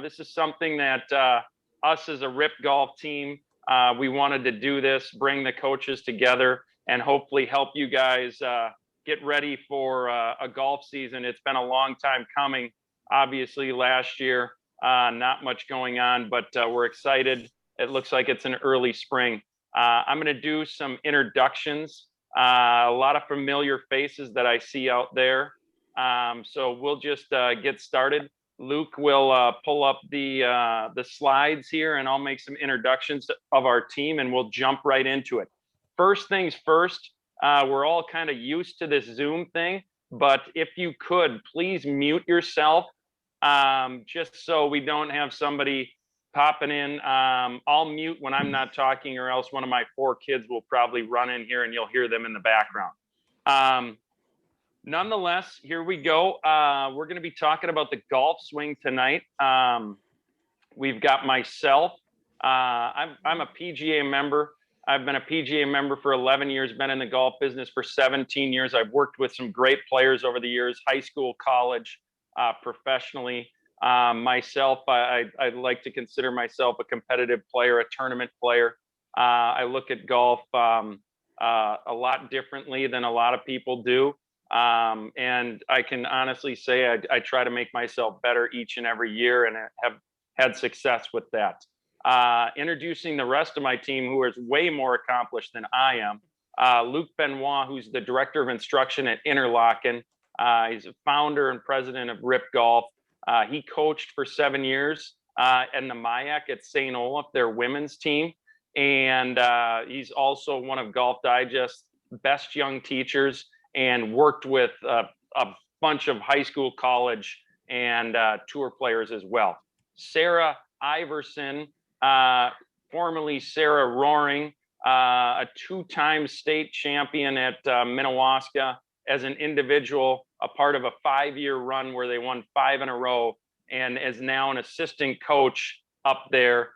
This is something that us as a RIP golf team, we wanted to do this, bring the coaches together, and hopefully help you guys get ready for a golf season. It's been a long time coming. Obviously, last year, not much going on, but we're excited. It looks like it's an early spring. I'm going to do some introductions, a lot of familiar faces that I see out there. So we'll just get started. Luke will pull up the slides here, and I'll make some introductions of our team, and we'll jump right into it. First things first, we're all kind of used to this Zoom thing, but if you could, please mute yourself, just so we don't have somebody popping in. I'll mute when I'm not talking, or else one of my 4 kids will probably run in here and you'll hear them in the background. Nonetheless, here we go. We're going to be talking about the golf swing tonight. We've got myself. I'm a PGA member. I've been a PGA member for 11 years, been in the golf business for 17 years. I've worked with some great players over the years, high school, college, professionally. Myself, I like to consider myself a competitive player, a tournament player. I look at golf a lot differently than a lot of people do. And I can honestly say I try to make myself better each and every year, and have had success with that. Introducing the rest of my team, who is way more accomplished than I am. Luke Benoit, who's the Director of Instruction at Interlochen. He's a founder and president of RIP Golf. He coached for 7 years in the MIAC at St. Olaf, their women's team. And he's also one of Golf Digest's best young teachers, and worked with a bunch of high school, college, and tour players as well. Sarah Iverson, formerly Sarah Roaring, a 2-time state champion at Minnewaska as an individual, a part of a 5-year run where they won 5 in a row, and is now an assistant coach up there.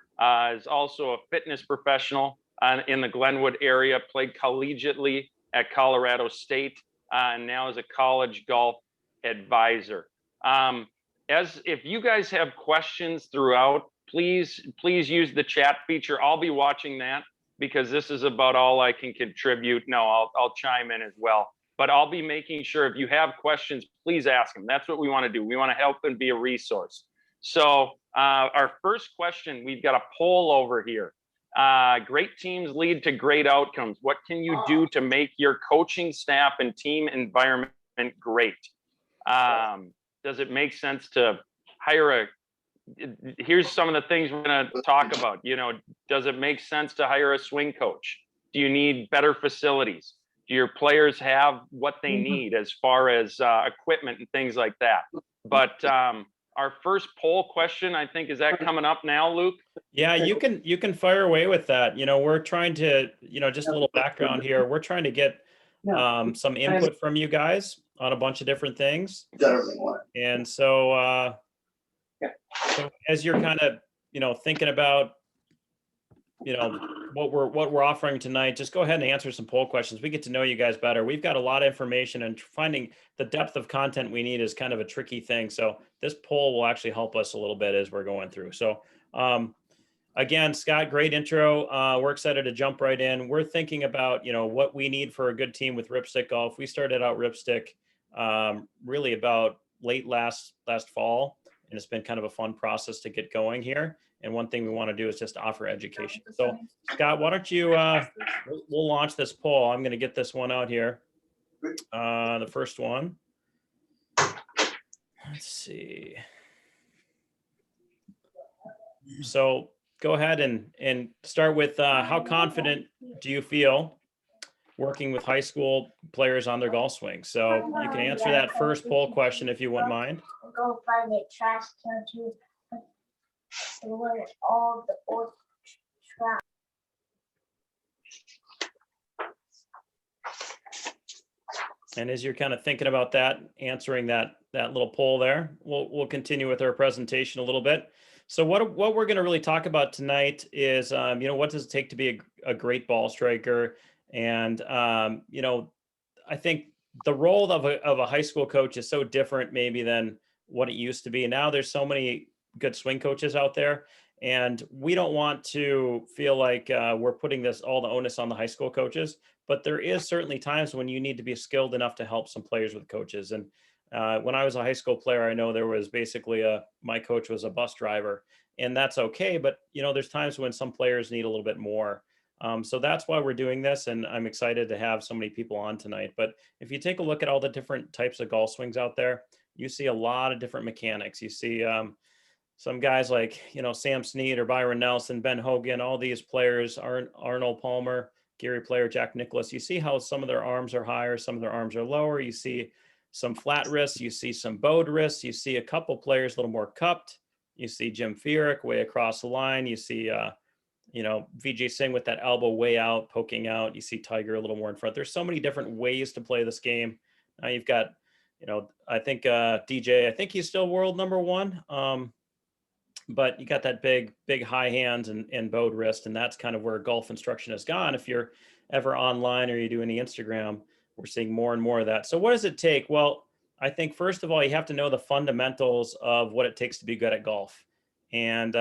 Is also a fitness professional in the Glenwood area, played collegiately at Colorado State, and now is a college golf advisor. If you guys have questions throughout, please use the chat feature. I'll be watching that, because this is about all I can contribute. No, I'll chime in as well. But I'll be making sure, if you have questions, please ask them. That's what we want to do. We want to help and be a resource. So our first question, we've got a poll over here. Great teams lead to great outcomes. What can you do to make your coaching staff and team environment great? Does it make sense to hire here's some of the things we're going to talk about. Does it make sense to hire a swing coach? Do you need better facilities? Do your players have what they need as far as equipment and things like that? But our first poll question, I think, is that coming up now, Luke? Yeah, you can fire away with that. We're trying to, just a little background here. We're trying to get some input from you guys on a bunch of different things. And so as you're kind of, thinking about, what we're offering tonight, just go ahead and answer some poll questions. We get to know you guys better. We've got a lot of information, and finding the depth of content we need is kind of a tricky thing. So this poll will actually help us a little bit as we're going through. So again, Scott, great intro. We're excited to jump right in. We're thinking about, what we need for a good team with Ripstick Golf. We started out Ripstick really about late last fall, and it's been kind of a fun process to get going here. And one thing we want to do is just offer education. So Scott, why don't you, we'll launch this poll. I'm going to get this one out here. The first one. Let's see. So go ahead and start with how confident do you feel working with high school players on their golf swing? So you can answer that first poll question if you wouldn't mind. Go find a trash can to throw all the old trash. And as you're kind of thinking about that, answering that little poll there, we'll continue with our presentation a little bit. So what we're going to really talk about tonight is, what does it take to be a great ball striker? And, I think the role of a high school coach is so different maybe than what it used to be. Now there's so many good swing coaches out there. And we don't want to feel like we're putting all the onus on the high school coaches, but there is certainly times when you need to be skilled enough to help some players with coaches. And when I was a high school player, I know there was basically my coach was a bus driver, and that's okay. But there's times when some players need a little bit more. So that's why we're doing this, and I'm excited to have so many people on tonight. But if you take a look at all the different types of golf swings out there, you see a lot of different mechanics. You see some guys like Sam Snead or Byron Nelson, Ben Hogan, all these players, Arnold Palmer, Gary Player, Jack Nicklaus. You see how some of their arms are higher, some of their arms are lower. You see some flat wrists, you see some bowed wrists, you see a couple players a little more cupped. You see Jim Furyk way across the line. You see Vijay Singh with that elbow way out, poking out. You see Tiger a little more in front. There's so many different ways to play this game. Now you've got, I think DJ, I think he's still world number one. But you got that big high hands and bowed wrist, and that's kind of where golf instruction has gone. If you're ever online or you do any Instagram, we're seeing more and more of that. So what does it take? Well, I think first of all, you have to know the fundamentals of what it takes to be good at golf. And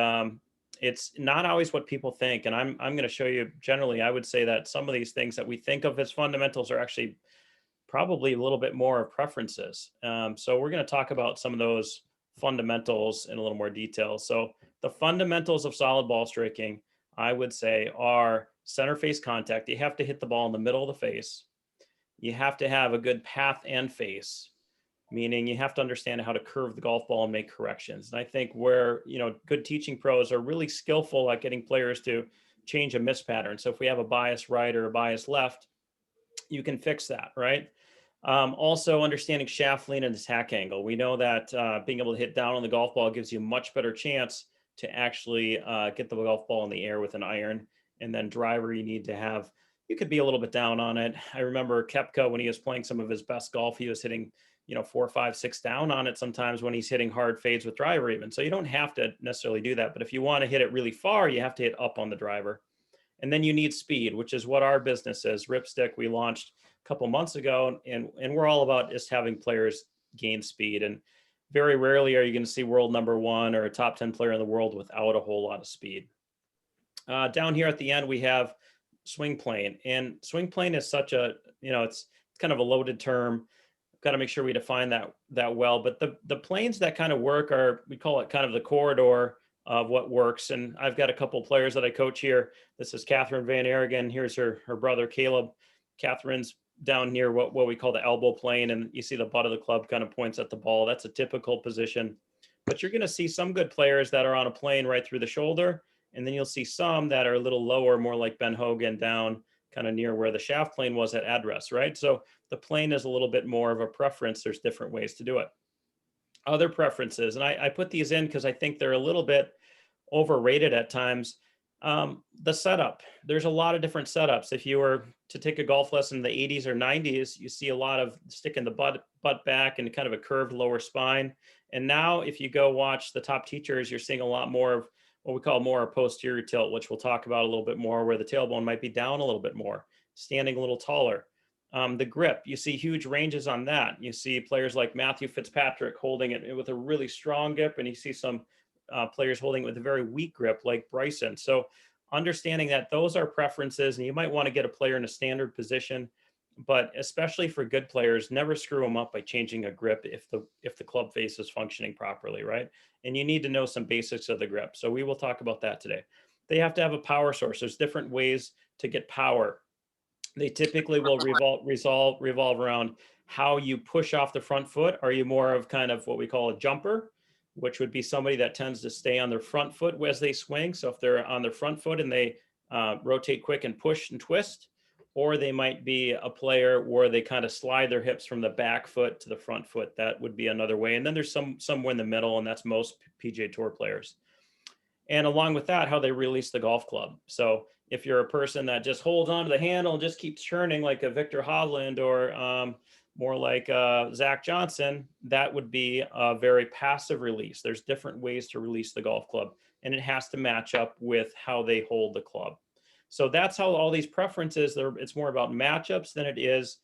it's not always what people think. And I'm going to show you, generally, I would say that some of these things that we think of as fundamentals are actually probably a little bit more of preferences. So we're going to talk about some of those fundamentals in a little more detail. So the fundamentals of solid ball striking, I would say, are center face contact. You have to hit the ball in the middle of the face. You have to have a good path and face, meaning you have to understand how to curve the golf ball and make corrections. And I think where, good teaching pros are really skillful at getting players to change a miss pattern. So if we have a bias right or a bias left, you can fix that, right? Also understanding shaft lean and attack angle. We know that being able to hit down on the golf ball gives you a much better chance to actually get the golf ball in the air with an iron. And then driver, you could be a little bit down on it. I remember Koepka, when he was playing some of his best golf, he was hitting 4, 5, 6 down on it sometimes when he's hitting hard fades with driver even. So you don't have to necessarily do that. But if you want to hit it really far, you have to hit up on the driver. And then you need speed, which is what our business is. Ripstick, we launched a couple months ago, and we're all about just having players gain speed. And very rarely are you going to see world number one or a top 10 player in the world without a whole lot of speed. Down here at the end, we have swing plane. And swing plane is such a, it's kind of a loaded term. Got to make sure we define that well. But the planes that kind of work are, we call it kind of the corridor of what works. And I've got a couple of players that I coach here. This is Catherine Van Ergen. Here's her brother, Caleb. Catherine's down near what we call the elbow plane. And you see the butt of the club kind of points at the ball. That's a typical position. But you're going to see some good players that are on a plane right through the shoulder. And then you'll see some that are a little lower, more like Ben Hogan, down kind of near where the shaft plane was at address, right? So the plane is a little bit more of a preference. There's different ways to do it. Other preferences, and I put these in because I think they're a little bit overrated at times. The setup, there's a lot of different setups. If you were to take a golf lesson in the 80s or 90s, you see a lot of sticking the butt back and kind of a curved lower spine. And now if you go watch the top teachers, you're seeing a lot more of what we call more a posterior tilt, which we'll talk about a little bit more, where the tailbone might be down a little bit more, standing a little taller. The grip, you see huge ranges on that. You see players like Matthew Fitzpatrick holding it with a really strong grip, and you see some players holding it with a very weak grip like Bryson. So understanding that those are preferences, and you might want to get a player in a standard position, but especially for good players, never screw them up by changing a grip if the club face is functioning properly, right? And you need to know some basics of the grip. So we will talk about that today. They have to have a power source. There's different ways to get power. They typically will revolve around how you push off the front foot. Are you more of kind of what we call a jumper, which would be somebody that tends to stay on their front foot as they swing? So if they're on their front foot and they rotate quick and push and twist, or they might be a player where they kind of slide their hips from the back foot to the front foot. That would be another way. And then there's somewhere in the middle, and that's most PGA Tour players. And along with that, how they release the golf club. So if you're a person that just holds onto the handle and just keeps churning like a Victor Hovland or more like Zach Johnson, that would be a very passive release. There's different ways to release the golf club, and it has to match up with how they hold the club. So that's how all these preferences, it's more about matchups than it is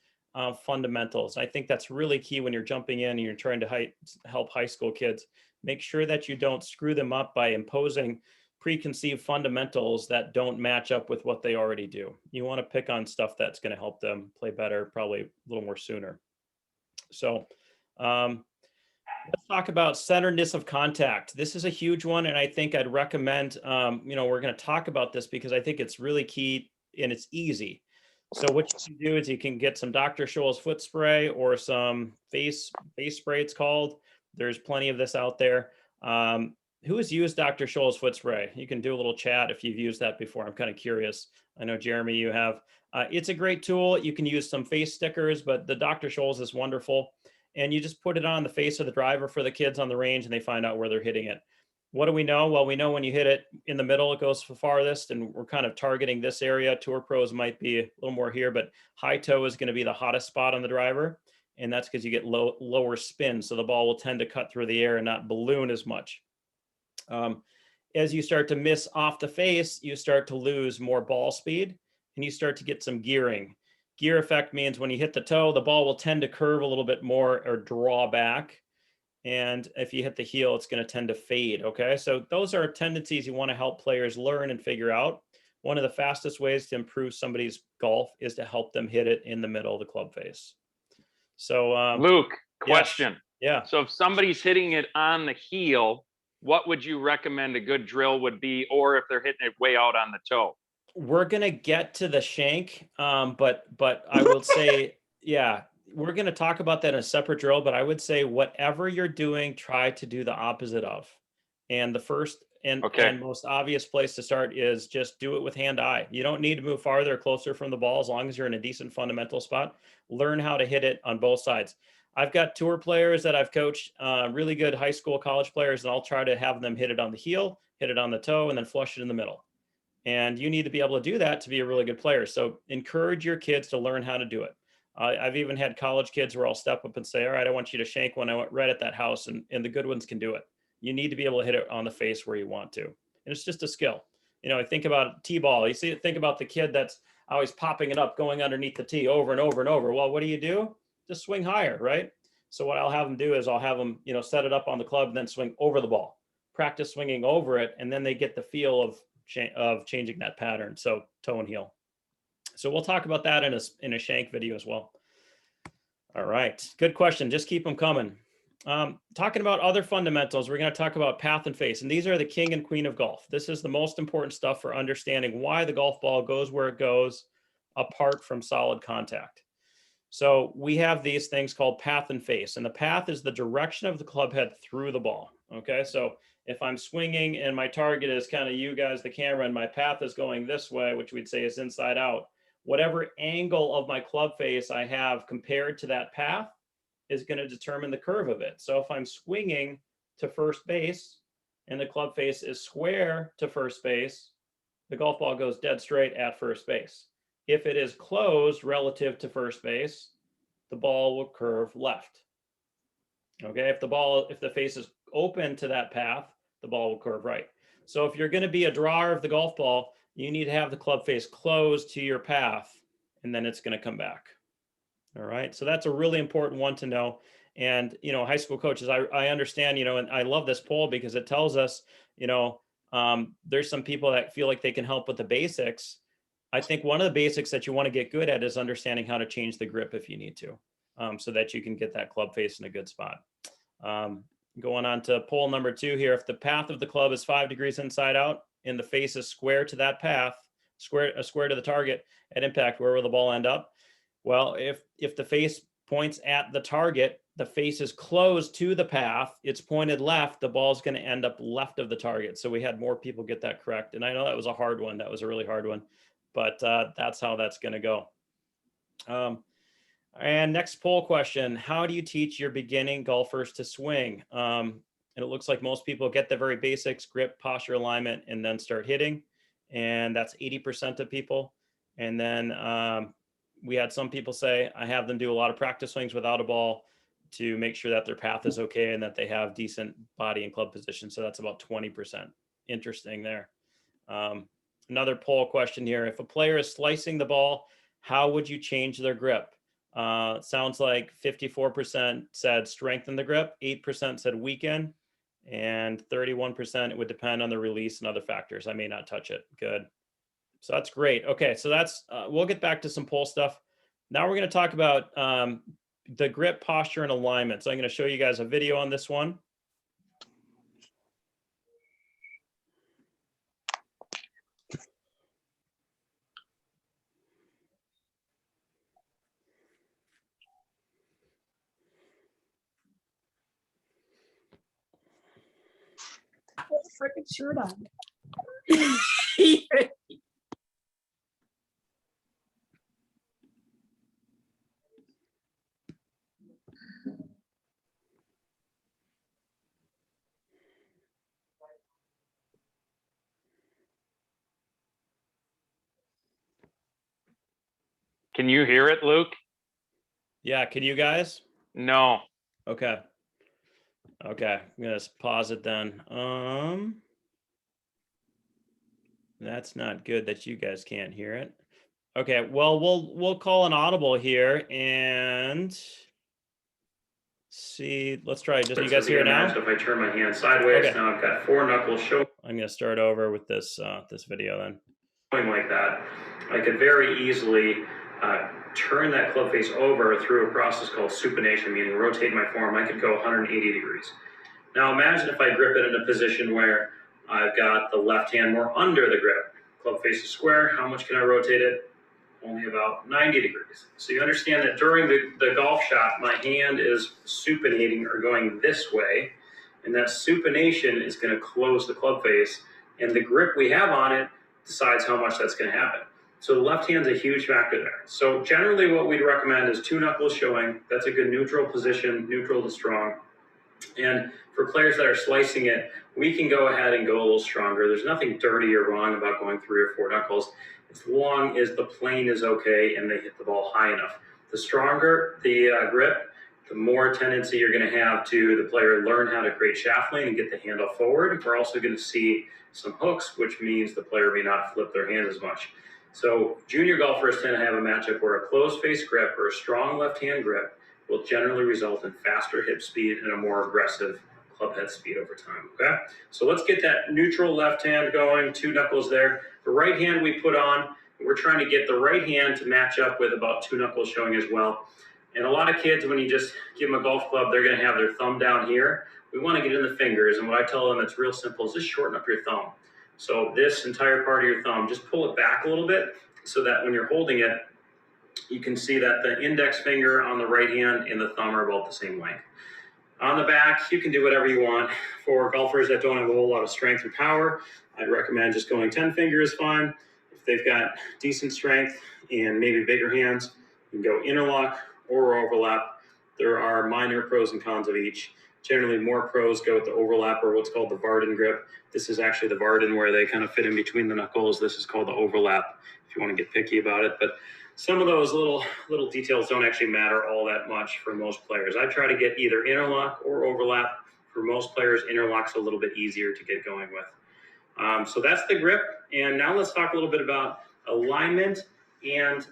fundamentals. I think that's really key when you're jumping in and you're trying to help high school kids. make sure that you don't screw them up by imposing preconceived fundamentals that don't match up with what they already do. You want to pick on stuff that's going to help them play better, probably a little more sooner. So let's talk about centeredness of contact. This is a huge one, and I think I'd recommend, we're going to talk about this because I think it's really key and it's easy. So what you can do is you can get some Dr. Scholl's foot spray or some face spray, it's called. There's plenty of this out there. Who has used Dr. Scholl's foot spray? You can do a little chat if you've used that before. I'm kind of curious. I know, Jeremy, you have. It's a great tool. You can use some face stickers, but the Dr. Scholl's is wonderful. And you just put it on the face of the driver for the kids on the range and they find out where they're hitting it. What do we know? Well, we know when you hit it in the middle, it goes the farthest, and we're kind of targeting this area. Tour pros might be a little more here, but high toe is going to be the hottest spot on the driver. And that's because you get lower spin. So the ball will tend to cut through the air and not balloon as much. As you start to miss off the face, you start to lose more ball speed and you start to get some gearing. Gear effect means when you hit the toe, the ball will tend to curve a little bit more or draw back. And if you hit the heel, it's going to tend to fade. Okay. So those are tendencies you want to help players learn and figure out. One of the fastest ways to improve somebody's golf is to help them hit it in the middle of the club face. So, Luke, question. Yes. Yeah. So if somebody's hitting it on the heel, what would you recommend a good drill would be, or if they're hitting it way out on the toe? We're going to get to the shank, but I will say, yeah, we're going to talk about that in a separate drill, but I would say whatever you're doing, try to do the opposite of. And the first and most obvious place to start is just do it with hand-eye. You don't need to move farther or closer from the ball as long as you're in a decent fundamental spot. Learn how to hit it on both sides. I've got tour players that I've coached, really good high school, college players, and I'll try to have them hit it on the heel, hit it on the toe, and then flush it in the middle. And you need to be able to do that to be a really good player. So encourage your kids to learn how to do it. I've even had college kids where I'll step up and say, all right, I want you to shank one. I went right at that house, and the good ones can do it. You need to be able to hit it on the face where you want to. And it's just a skill. Think about T-ball. Think about the kid that's always popping it up, going underneath the tee over and over and over. Well, what do? Just swing higher, right? So what I'll have them do is I'll have them, set it up on the club and then swing over the ball. Practice swinging over it, and then they get the feel of changing that pattern. So toe and heel. So we'll talk about that in a shank video as well. All right, good question. Just keep them coming. Talking about other fundamentals, we're going to talk about path and face, and these are the king and queen of golf. This is the most important stuff for understanding why the golf ball goes where it goes apart from solid contact. So we have these things called path and face, and the path is the direction of the club head through the ball. Okay, so if I'm swinging and my target is kind of you guys, the camera, and my path is going this way, which we'd say is inside out, whatever angle of my club face I have compared to that path is going to determine the curve of it. So if I'm swinging to first base and the club face is square to first base, the golf ball goes dead straight at first base. If it is closed relative to first base, the ball will curve left. Okay, if the face is open to that path, the ball will curve right. So if you're going to be a drawer of the golf ball, you need to have the club face closed to your path, and then it's going to come back. All right, so that's a really important one to know. And high school coaches, I understand, and I love this poll because it tells us, there's some people that feel like they can help with the basics. I think one of the basics that you want to get good at is understanding how to change the grip if you need to, so that you can get that club face in a good spot. Going on to poll number 2 here. If the path of the club is 5 degrees inside out and the face is square to that path, square to the target at impact, where will the ball end up? Well, if the face points at the target, the face is closed to the path, it's pointed left, the ball's going to end up left of the target. So we had more people get that correct. And I know that was a hard one. That was a really hard one. But that's how that's going to go. And next poll question, how do you teach your beginning golfers to swing? And it looks like most people get the very basics, grip, posture, alignment, and then start hitting. And that's 80% of people. And then we had some people say, I have them do a lot of practice swings without a ball to make sure that their path is okay and that they have decent body and club position. So that's about 20%. Interesting there. Another poll question here. If a player is slicing the ball, how would you change their grip? Sounds like 54% said strengthen the grip, 8% said weaken, And 31%, it would depend on the release and other factors. I may not touch it. Good. So that's great. Okay, so that's, we'll get back to some pole stuff. Now we're going to talk about the grip, posture, and alignment. So I'm going to show you guys a video on this one. Put the freaking shirt on. Can you hear it, Luke? Yeah, can you guys? No. Okay. Okay, I'm gonna pause it then. That's not good that you guys can't hear it. Okay, well, we'll call an audible here and see. Let's try. Just you guys hear it now? If I turn my hand sideways, Okay. now I've got 4 knuckles showing I'm gonna start over with this this video then. like that. I could very easily turn that club face over through a process called supination, meaning rotate my form. I could go 180 degrees. Now imagine if I grip it in a position where I've got the left hand more under the grip. Club face is square. How much can I rotate it? Only about 90 degrees. So you understand that during the golf shot, my hand is supinating or going this way, and that supination is going to close the club face, and the grip we have on it decides how much that's going to happen. So the left hand's a huge factor there. So generally what we'd recommend is 2 knuckles showing. That's a good neutral position, neutral to strong. And for players that are slicing it, we can go ahead and go a little stronger. There's nothing dirty or wrong about going 3 or 4 knuckles, as long as the plane is okay and they hit the ball high enough. The stronger the grip, the more tendency you're going to have to the player learn how to create shaft lane and get the handle forward. We're also going to see some hooks, which means the player may not flip their hands as much. So junior golfers tend to have a matchup where a closed face grip or a strong left hand grip will generally result in faster hip speed and a more aggressive club head speed over time, okay? So let's get that neutral left hand going, 2 knuckles there. The right hand we put on, we're trying to get the right hand to match up with about 2 knuckles showing as well. And a lot of kids, when you just give them a golf club, they're gonna have their thumb down here. We wanna get in the fingers, and what I tell them, it's real simple, is just shorten up your thumb. So this entire part of your thumb, just pull it back a little bit so that when you're holding it, you can see that the index finger on the right hand and the thumb are about the same length. On the back, you can do whatever you want. For golfers that don't have a whole lot of strength or power, I'd recommend just going 10 fingers fine. If they've got decent strength and maybe bigger hands, you can go interlock or overlap. There are minor pros and cons of each. Generally, more pros go with the overlap or what's called the Varden grip. This is actually the Varden where they kind of fit in between the knuckles. This is called the overlap if you want to get picky about it. But some of those little details don't actually matter all that much for most players. I try to get either interlock or overlap. For most players, interlock's a little bit easier to get going with. So that's the grip. And now let's talk a little bit about alignment, and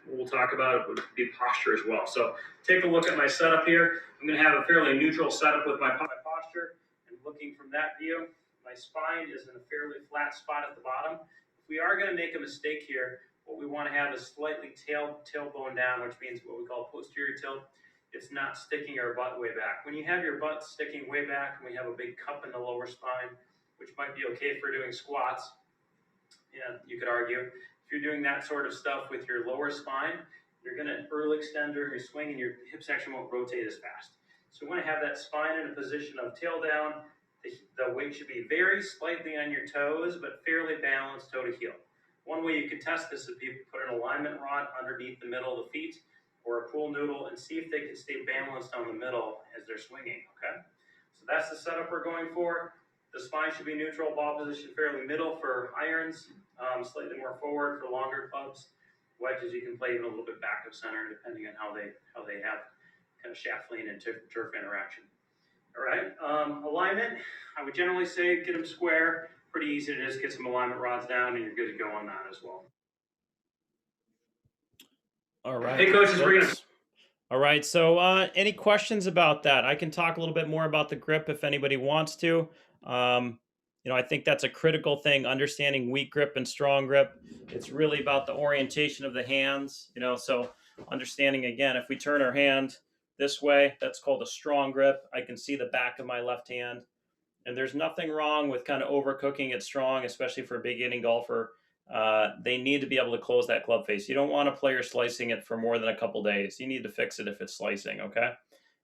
we'll talk about the posture as well. So take a look at my setup here. I'm going to have a fairly neutral setup with my posture. And looking from that view, my spine is in a fairly flat spot at the bottom. If we are going to make a mistake here, what we want to have is slightly tailbone down, which means what we call posterior tilt. It's not sticking our butt way back. When you have your butt sticking way back and we have a big cup in the lower spine, which might be okay for doing squats, yeah, you could argue. If you're doing that sort of stuff with your lower spine, you're going to early extend during your swing and your hip section won't rotate as fast. So we want to have that spine in a position of tail down. The weight should be very slightly on your toes, but fairly balanced toe to heel. One way you could test this is you put an alignment rod underneath the middle of the feet or a pool noodle and see if they can stay balanced on the middle as they're swinging, okay? So that's the setup we're going for. The spine should be neutral, ball position fairly middle for irons, slightly more forward for longer clubs. Wedges you can play even a little bit back of center depending on how they have kind of shaft lane and turf interaction. All right, alignment, I would generally say get them square. Pretty easy to just get some alignment rods down and you're good to go on that as well. All right. Hey, coaches, we're gonna... All right. So, any questions about that? I can talk a little bit more about the grip if anybody wants to. Um, I think that's a critical thing, understanding weak grip and strong grip. It's really about the orientation of the hands, so understanding again, if we turn our hand this way, that's called a strong grip. I can see the back of my left hand. And there's nothing wrong with kind of overcooking it strong, especially for a beginning golfer. They need to be able to close that club face. You don't want a player slicing it for more than a couple days. You need to fix it if it's slicing, okay?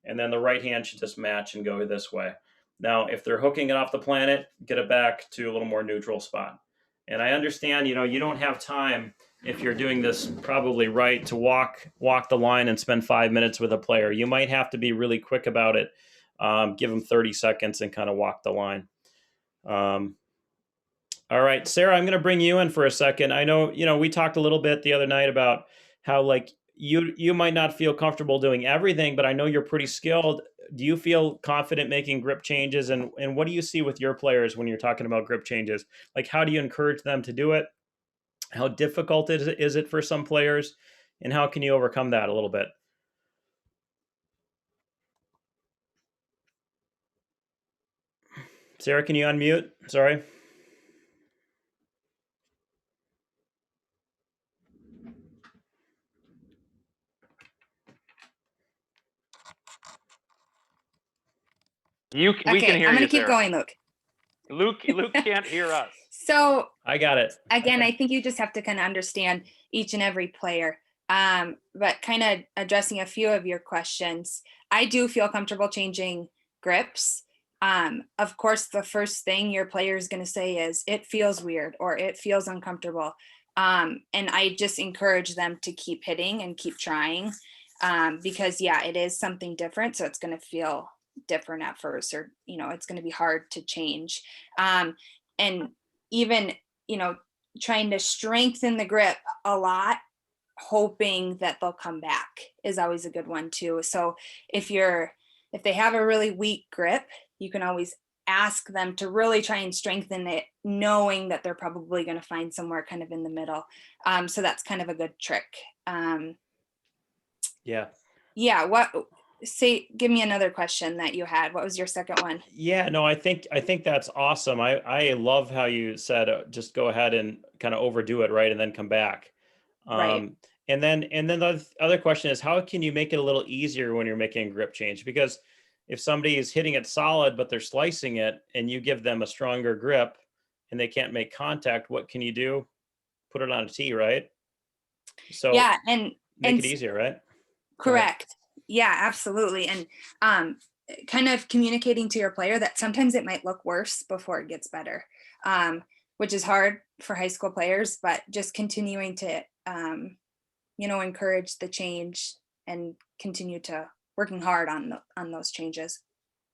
And then the right hand should just match and go this way. Now, if they're hooking it off the planet, get it back to a little more neutral spot. And I understand, you don't have time if you're doing this probably right to walk the line and spend 5 minutes with a player. You might have to be really quick about it. Give them 30 seconds and kind of walk the line. All right, Sarah, I'm going to bring you in for a second. I know, we talked a little bit the other night about how like you might not feel comfortable doing everything, but I know you're pretty skilled. Do you feel confident making grip changes? And what do you see with your players when you're talking about grip changes? Like, how do you encourage them to do it? How difficult is it for some players? And how can you overcome that a little bit? Sarah, can you unmute? Sorry. We can hear I'm you, gonna keep Sarah. going, Luke. Luke can't hear us. So I got it. again, I think you just have to kind of understand each and every player. But kind of addressing a few of your questions, I do feel comfortable changing grips. Of course, the first thing your player is going to say is it feels weird or it feels uncomfortable. And I just encourage them to keep hitting and keep trying because, yeah, it is something different. So it's going to feel different at first, or, it's going to be hard to change. And even, trying to strengthen the grip a lot, hoping that they'll come back is always a good one too. So if they have a really weak grip, you can always ask them to really try and strengthen it, knowing that they're probably going to find somewhere kind of in the middle. So that's kind of a good trick. Yeah. Give me another question that you had. What was your second one? Yeah, no, I think that's awesome. I love how you said just go ahead and kind of overdo it, right, and then come back. Right. And then the other question is, how can you make it a little easier when you're making a grip change? Because if somebody is hitting it solid but they're slicing it, and you give them a stronger grip and they can't make contact, what can you do? Put it on a tee, right? So yeah, and make it easier, right? Correct. Yeah, absolutely. And kind of communicating to your player that sometimes it might look worse before it gets better, which is hard for high school players, but just continuing to, encourage the change and continue to working hard on those changes.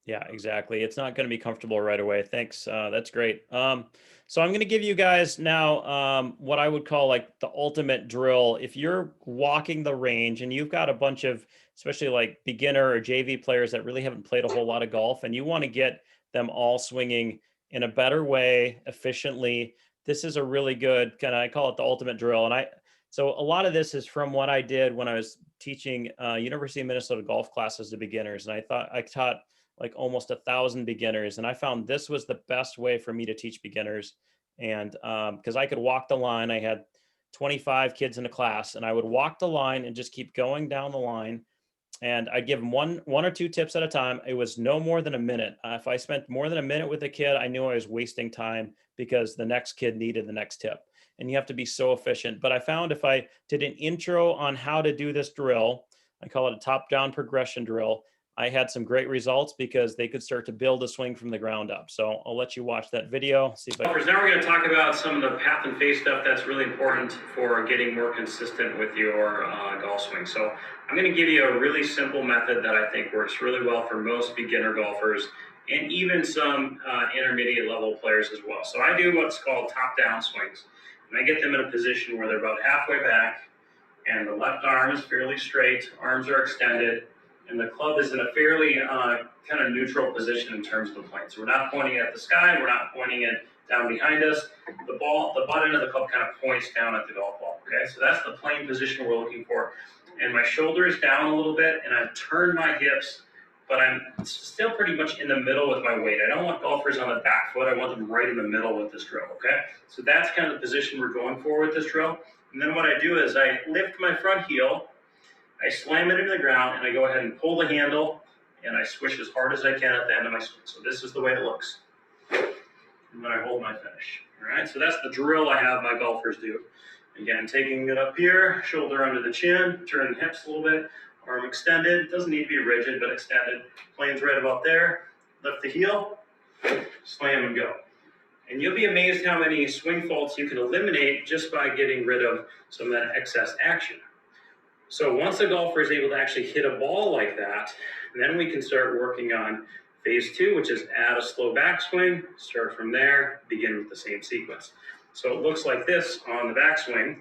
Yeah, exactly. It's not going to be comfortable right away. Thanks. That's great. So I'm going to give you guys now what I would call like the ultimate drill. If you're walking the range and you've got a bunch of, especially like beginner or JV players that really haven't played a whole lot of golf, and you want to get them all swinging in a better way, efficiently, this is a really good kind of, I call it the ultimate drill. And so a lot of this is from what I did when I was teaching University of Minnesota golf classes to beginners. And I taught like almost 1,000 beginners. And I found this was the best way for me to teach beginners. And because I could walk the line, I had 25 kids in a class, and I would walk the line and just keep going down the line. And I'd give them one or two tips at a time. It was no more than a minute. If I spent more than a minute with a kid, I knew I was wasting time because the next kid needed the next tip. And you have to be so efficient. But I found if I did an intro on how to do this drill, I call it a top-down progression drill, I had some great results because they could start to build a swing from the ground up. So I'll let you watch that video. See if Now we're going to talk about some of the path and face stuff that's really important for getting more consistent with your golf swing. So I'm going to give you a really simple method that I think works really well for most beginner golfers and even some intermediate level players as well. So I do what's called top-down swings. And I get them in a position where they're about halfway back and the left arm is fairly straight, arms are extended, and the club is in a fairly kind of neutral position in terms of the plane. So we're not pointing at the sky, we're not pointing it down behind us. The butt end of the club kind of points down at the golf ball, okay? So that's the plane position we're looking for. and my shoulder is down a little bit, and I've turned my hips, but I'm still pretty much in the middle with my weight. I don't want golfers on the back foot. I want them right in the middle with this drill, okay? So that's kind of the position we're going for with this drill. And then what I do is I lift my front heel, I slam it into the ground, and I go ahead and pull the handle, and I swish as hard as I can at the end of my swing. So this is the way it looks. And then I hold my finish. All right, so that's the drill I have my golfers do. Again, taking it up here, shoulder under the chin, turn the hips a little bit, arm extended. Doesn't need to be rigid, but extended. Plane's right about there. Lift the heel, slam and go. And you'll be amazed how many swing faults you can eliminate just by getting rid of some of that excess action. So once a golfer is able to actually hit a ball like that, then we can start working on phase 2, which is add a slow backswing, start from there, begin with the same sequence. So it looks like this on the backswing.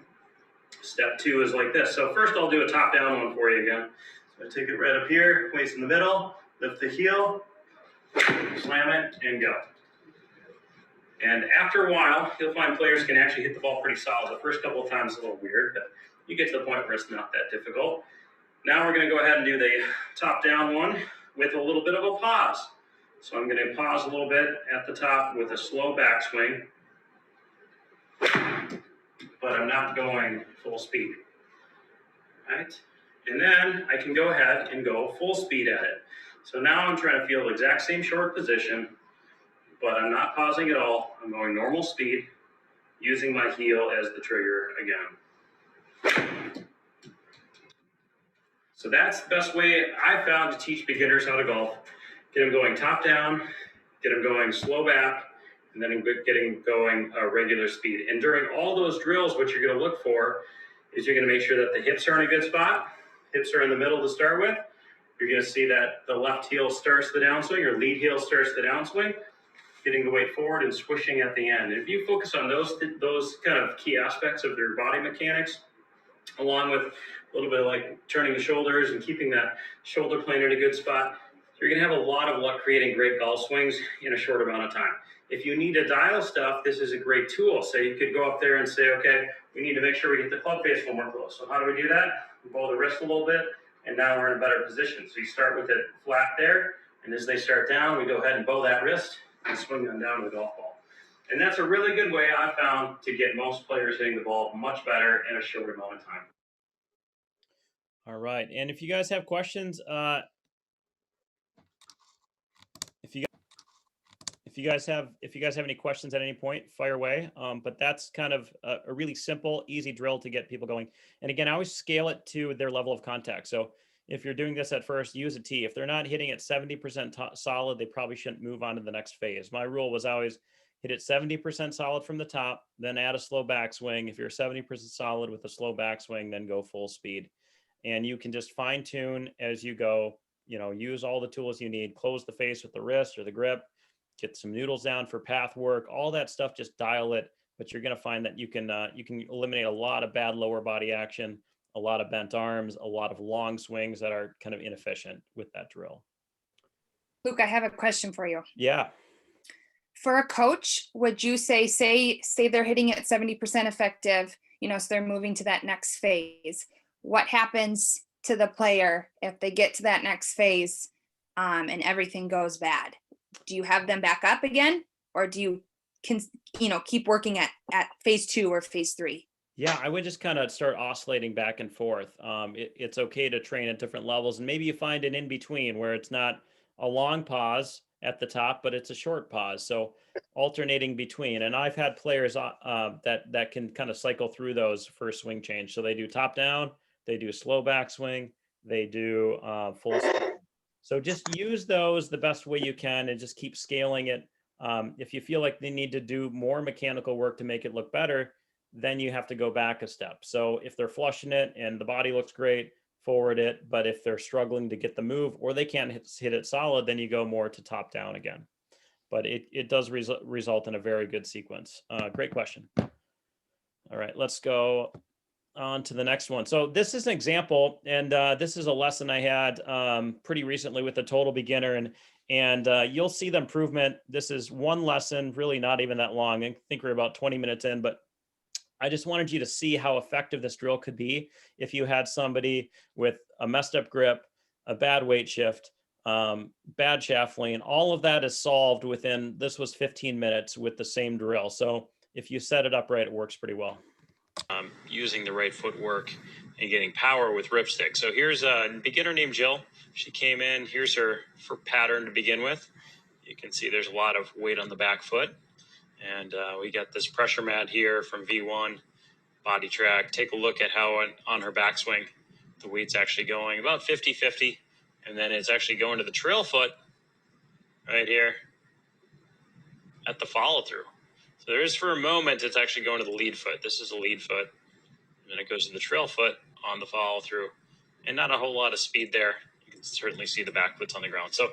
Step 2 is like this. So first I'll do a top down one for you again. So I take it right up here, place in the middle, lift the heel, slam it, and go. And after a while, you'll find players can actually hit the ball pretty solid. The first couple of times it's a little weird, but you get to the point where it's not that difficult. Now we're going to go ahead and do the top down one with a little bit of a pause. So I'm going to pause a little bit at the top with a slow backswing, but I'm not going full speed. Right? And then I can go ahead and go full speed at it. So now I'm trying to feel the exact same short position, but I'm not pausing at all. I'm going normal speed, using my heel as the trigger again. So that's the best way I found to teach beginners how to golf. Get them going top down, get them going slow back, and then getting going regular speed. And during all those drills, what you're going to look for is you're going to make sure that the hips are in a good spot. Hips are in the middle to start with. You're going to see that the left heel starts the downswing, or lead heel starts the downswing, getting the weight forward and swishing at the end. And if you focus on those kind of key aspects of their body mechanics, along with a little bit of like turning the shoulders and keeping that shoulder plane in a good spot, you're going to have a lot of luck creating great golf swings in a short amount of time. If you need to dial stuff, this is a great tool. So you could go up there and say, okay, we need to make sure we get the club face one more close. So how do we do that? We bow the wrist a little bit, and now we're in a better position. So you start with it flat there, and as they start down, we go ahead and bow that wrist and swing them down to the golf ball. And that's a really good way I found to get most players hitting the ball much better in a short amount of time. All right. And if you guys have questions, if you guys have any questions at any point, fire away. But that's kind of a really simple, easy drill to get people going. And again, I always scale it to their level of contact. So if you're doing this at first, use a tee. If they're not hitting it 70% solid, they probably shouldn't move on to the next phase. My rule was always hit it 70% solid from the top, then add a slow backswing. If you're 70% solid with a slow backswing, then go full speed. And you can just fine tune as you go, use all the tools you need, close the face with the wrist or the grip, get some noodles down for path work, all that stuff, just dial it. But you're going to find that you can eliminate a lot of bad lower body action, a lot of bent arms, a lot of long swings that are kind of inefficient with that drill. Luke, I have a question for you. Yeah. For a coach, would you say they're hitting it 70% effective, so they're moving to that next phase. What happens to the player if they get to that next phase and everything goes bad? Do you have them back up again, or do you keep working at phase 2 or phase 3? Yeah, I would just kind of start oscillating back and forth. It's okay to train at different levels, and maybe you find an in between where it's not a long pause at the top, but it's a short pause. So alternating between, and I've had players that can kind of cycle through those for swing change. So they do top down, they do slow backswing, they do full speed. So just use those the best way you can and just keep scaling it. If you feel like they need to do more mechanical work to make it look better, then you have to go back a step. So if they're flushing it and the body looks great, forward it. But if they're struggling to get the move or they can't hit it solid, then you go more to top down again. But it does result in a very good sequence. Great question. All right, let's go on to the next one. So this is an example, and this is a lesson I had pretty recently with a total beginner, and you'll see the improvement. This is one lesson, really not even that long. I think we're about 20 minutes in, but I just wanted you to see how effective this drill could be if you had somebody with a messed up grip, a bad weight shift, bad shaft lean. All of that is solved within, this was 15 minutes with the same drill. So if you set it up right, it works pretty well. Using the right footwork and getting power with ripstick. So here's a beginner named Jill. She came in, here's her pattern to begin with. You can see there's a lot of weight on the back foot. And we got this pressure mat here from V1, body track. Take a look at how on her backswing, the weight's actually going about 50-50. And then it's actually going to the trail foot right here at the follow through. So there is for a moment, it's actually going to the lead foot. This is a lead foot. And then it goes to the trail foot on the follow through. And not a whole lot of speed there. You can certainly see the back foot's on the ground. So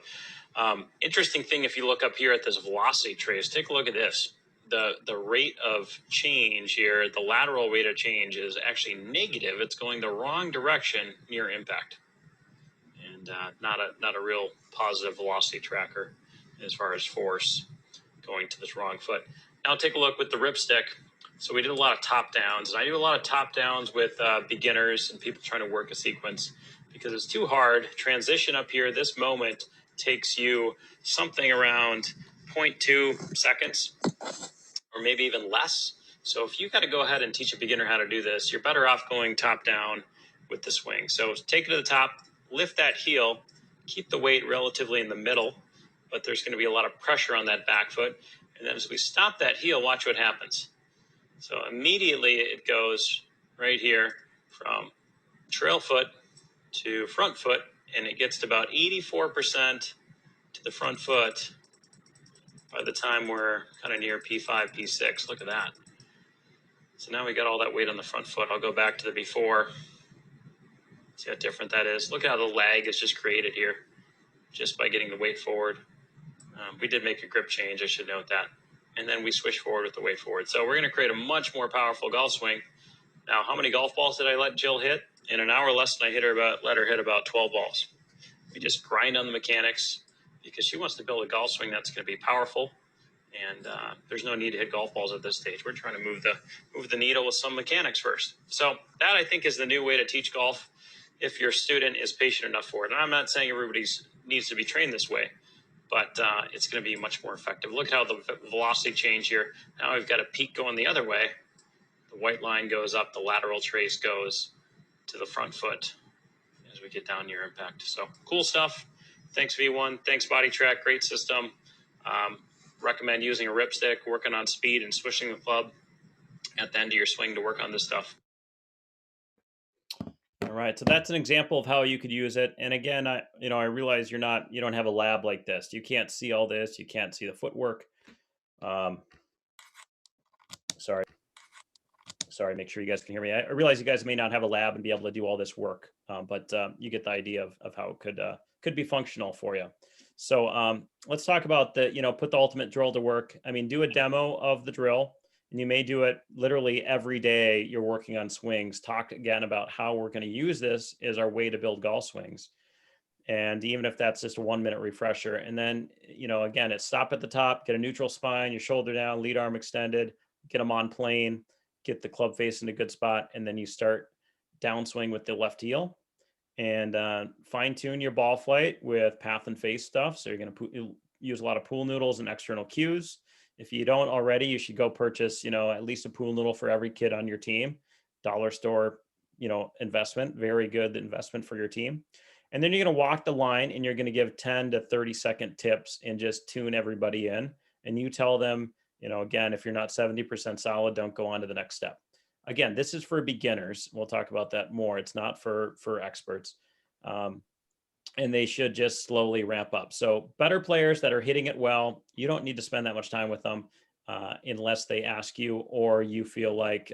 interesting thing, if you look up here at this velocity trace, take a look at this. The rate of change here, the lateral rate of change is actually negative. It's going the wrong direction near impact. And not a real positive velocity tracker as far as force going to this wrong foot. Now take a look with the ripstick. So we did a lot of top downs, and I do a lot of top downs with beginners and people trying to work a sequence because it's too hard. Transition up here, this moment takes you something around 0.2 seconds or maybe even less. So if you got to go ahead and teach a beginner how to do this, you're better off going top down with the swing. So take it to the top, lift that heel, keep the weight relatively in the middle, but there's going to be a lot of pressure on that back foot. And then as we stop that heel, watch what happens. So immediately it goes right here from trail foot to front foot, and it gets to about 84% to the front foot by the time we're kind of near P5, P6. Look at that. So now we got all that weight on the front foot. I'll go back to the before. See how different that is. Look at how the lag is just created here just by getting the weight forward. We did make a grip change, I should note that. And then we switch forward with the weight forward. So we're going to create a much more powerful golf swing. Now, how many golf balls did I let Jill hit? In an hour lesson, I let her hit about 12 balls. We just grind on the mechanics because she wants to build a golf swing that's going to be powerful. And there's no need to hit golf balls at this stage. We're trying to move the needle with some mechanics first. So that, I think, is the new way to teach golf if your student is patient enough for it. And I'm not saying everybody needs to be trained this way, but it's going to be much more effective. Look how the velocity change here. Now we've got a peak going the other way. The white line goes up, the lateral trace goes to the front foot as we get down near impact. So cool stuff. Thanks, V1. Thanks, Body Track. Great system. Recommend using a ripstick, working on speed and swishing the club at the end of your swing to work on this stuff. All right, so that's an example of how you could use it. And again, I realize you don't have a lab like this. You can't see all this. You can't see the footwork. Sorry, make sure you guys can hear me. I realize you guys may not have a lab and be able to do all this work, but you get the idea of how it could be functional for you. So let's talk about put the ultimate drill to work. I mean, do a demo of the drill. And you may do it literally every day you're working on swings. Talk again about how we're going to use this as our way to build golf swings. And even if that's just a 1-minute refresher. And then, again, it's stop at the top, get a neutral spine, your shoulder down, lead arm extended, get them on plane, get the club face in a good spot. And then you start downswing with the left heel and fine tune your ball flight with path and face stuff. So you're going to use a lot of pool noodles and external cues. If you don't already, you should go purchase, at least a pool noodle for every kid on your team. Dollar store, investment, very good investment for your team. And then you're going to walk the line and you're going to give 10 to 30 second tips and just tune everybody in. And you tell them, again, if you're not 70% solid, don't go on to the next step. Again, this is for beginners. We'll talk about that more. It's not for experts. And they should just slowly ramp up. So better players that are hitting it well, you don't need to spend that much time with them unless they ask you or you feel like,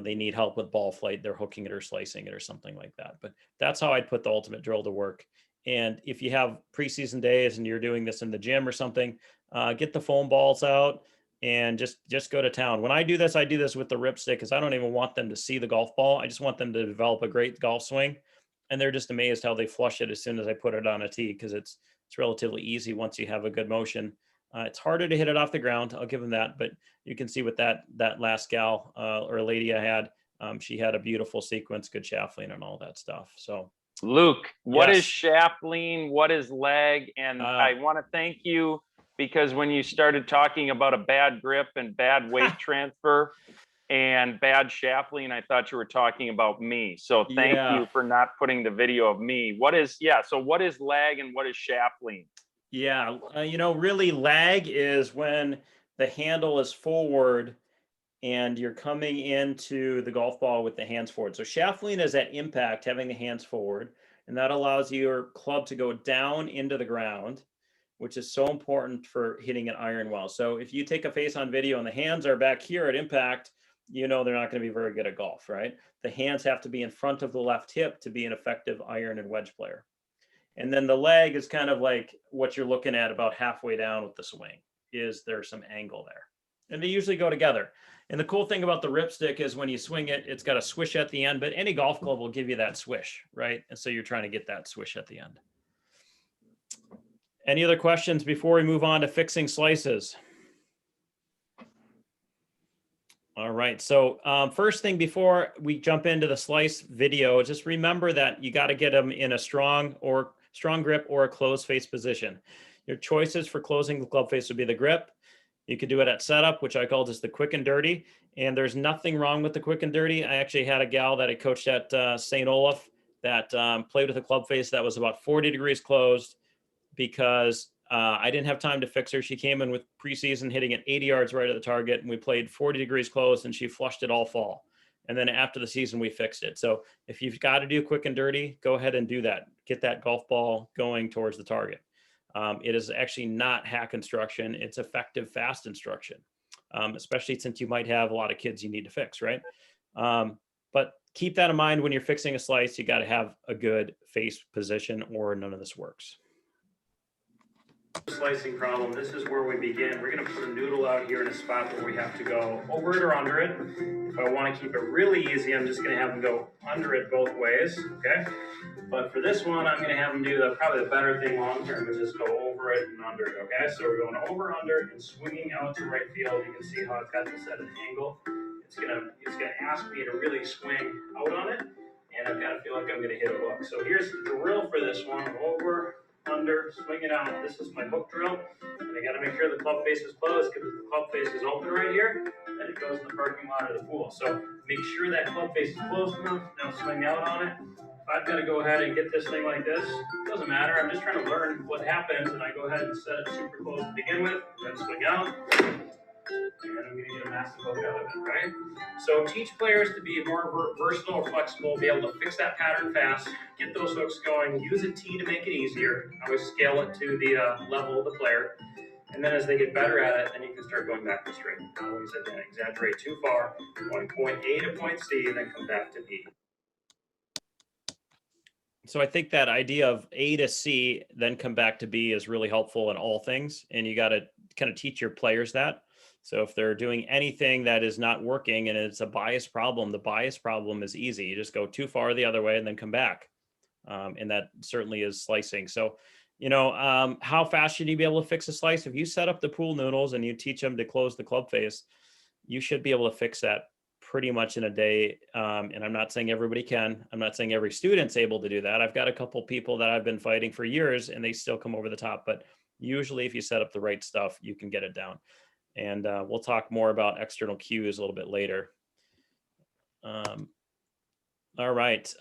they need help with ball flight. They're hooking it or slicing it or something like that. But that's how I'd put the ultimate drill to work. And if you have preseason days and you're doing this in the gym or something, get the foam balls out and just go to town. When I do this with the ripstick because I don't even want them to see the golf ball. I just want them to develop a great golf swing. And they're just amazed how they flush it as soon as I put it on a tee because it's relatively easy once you have a good motion It's harder to hit it off the ground. I'll give him that, but you can see with that last gal or lady I had, she had a beautiful sequence, good shaft lean and all that stuff. So Luke, what is Yes. shaft lean? What is lag? And I want to thank you because when you started talking about a bad grip and bad weight transfer and bad shaft lean, I thought you were talking about me. So thank you for not putting the video of me. So what is lag and what is shaft lean? Yeah, you know, really lag is when the handle is forward and you're coming into the golf ball with the hands forward. So shaft lean is at impact, having the hands forward, and that allows your club to go down into the ground, which is so important for hitting an iron well. So if you take a face on video and the hands are back here at impact, you know they're not going to be very good at golf, right? The hands have to be in front of the left hip to be an effective iron and wedge player. And then the leg is kind of like what you're looking at about halfway down with the swing. Is there some angle there? And they usually go together. And the cool thing about the ripstick is when you swing it, it's got a swish at the end, but any golf club will give you that swish, right? And so you're trying to get that swish at the end. Any other questions before we move on to fixing slices? All right, so first thing before we jump into the slice video, just remember that you got to get them in a strong grip or a closed face position. Your choices for closing the club face would be the grip. You could do it at setup, which I call just the quick and dirty. And there's nothing wrong with the quick and dirty. I actually had a gal that I coached at St. Olaf that played with a club face that was about 40 degrees closed because I didn't have time to fix her. She came in with preseason hitting at 80 yards right at the target, and we played 40 degrees closed, and she flushed it all fall. And then after the season, we fixed it. So if you've got to do quick and dirty, go ahead and do that. Get that golf ball going towards the target. It is actually not hack instruction. It's effective, fast instruction, especially since you might have a lot of kids you need to fix, right? But keep that in mind when you're fixing a slice. You got to have a good face position or none of this works. Slicing problem, this is where we begin. We're going to put a noodle out here in a spot where we have to go over it or under it. If I want to keep it really easy, I'm just going to have them go under it both ways, okay? But for this one, I'm going to have them do probably the better thing long term, is just go over it and under it, okay? So we're going over, under, and swinging out to right field. You can see how it's got this at an angle. It's gonna ask me to really swing out on it, and I've got to feel like I'm going to hit a hook. So here's the drill for this one: over, under, swing it out. This is my hook drill, and I got to make sure the club face is closed, because if the club face is open right here, then it goes in the parking lot or the pool. So make sure that club face is closed enough. Now swing out on it. If I've got to go ahead and get this thing like this, it doesn't matter. I'm just trying to learn what happens, and I go ahead and set it super close to begin with, then swing out. And I'm going to get a massive hook out of it, right? So teach players to be more versatile or flexible, be able to fix that pattern fast, get those hooks going, use a tee to make it easier, always scale it to the level of the player. And then as they get better at it, then you can start going back to straight. Not always exaggerate too far, going point A to point C, and then come back to B. So I think that idea of A to C, then come back to B is really helpful in all things. And you got to kind of teach your players that. So if they're doing anything that is not working and it's a bias problem, the bias problem is easy. You just go too far the other way and then come back. And that certainly is slicing. So, you know, how fast should you be able to fix a slice? If you set up the pool noodles and you teach them to close the club face, you should be able to fix that pretty much in a day. And I'm not saying everybody can. I'm not saying every student's able to do that. I've got a couple people that I've been fighting for years and they still come over the top. But usually if you set up the right stuff, you can get it down. And we'll talk more about external cues a little bit later. All right.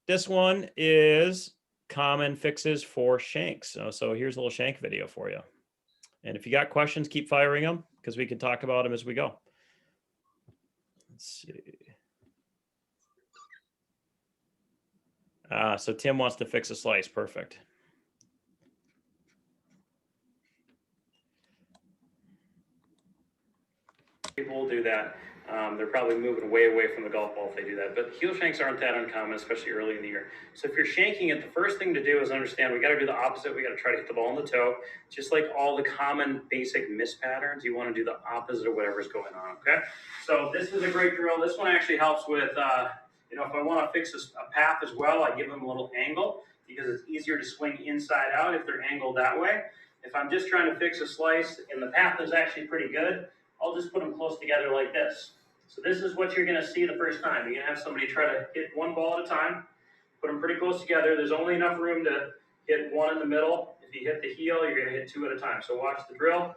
This one is common fixes for shanks. So here's a little shank video for you. And if you got questions, keep firing them because we can talk about them as we go. Let's see. So Tim wants to fix a slice. Perfect. People will do that. They're probably moving way away from the golf ball if they do that. But heel shanks aren't that uncommon, especially early in the year. So if you're shanking it, the first thing to do is understand we got to do the opposite. We got to try to hit the ball in the toe. Just like all the common basic miss patterns, you want to do the opposite of whatever's going on, okay? So this is a great drill. This one actually helps with, you know, if I want to fix a path as well, I give them a little angle because it's easier to swing inside out if they're angled that way. If I'm just trying to fix a slice and the path is actually pretty good, I'll just put them close together like this. So this is what you're gonna see the first time. You're gonna have somebody try to hit one ball at a time, put them pretty close together. There's only enough room to hit one in the middle. If you hit the heel, you're gonna hit two at a time. So watch the drill.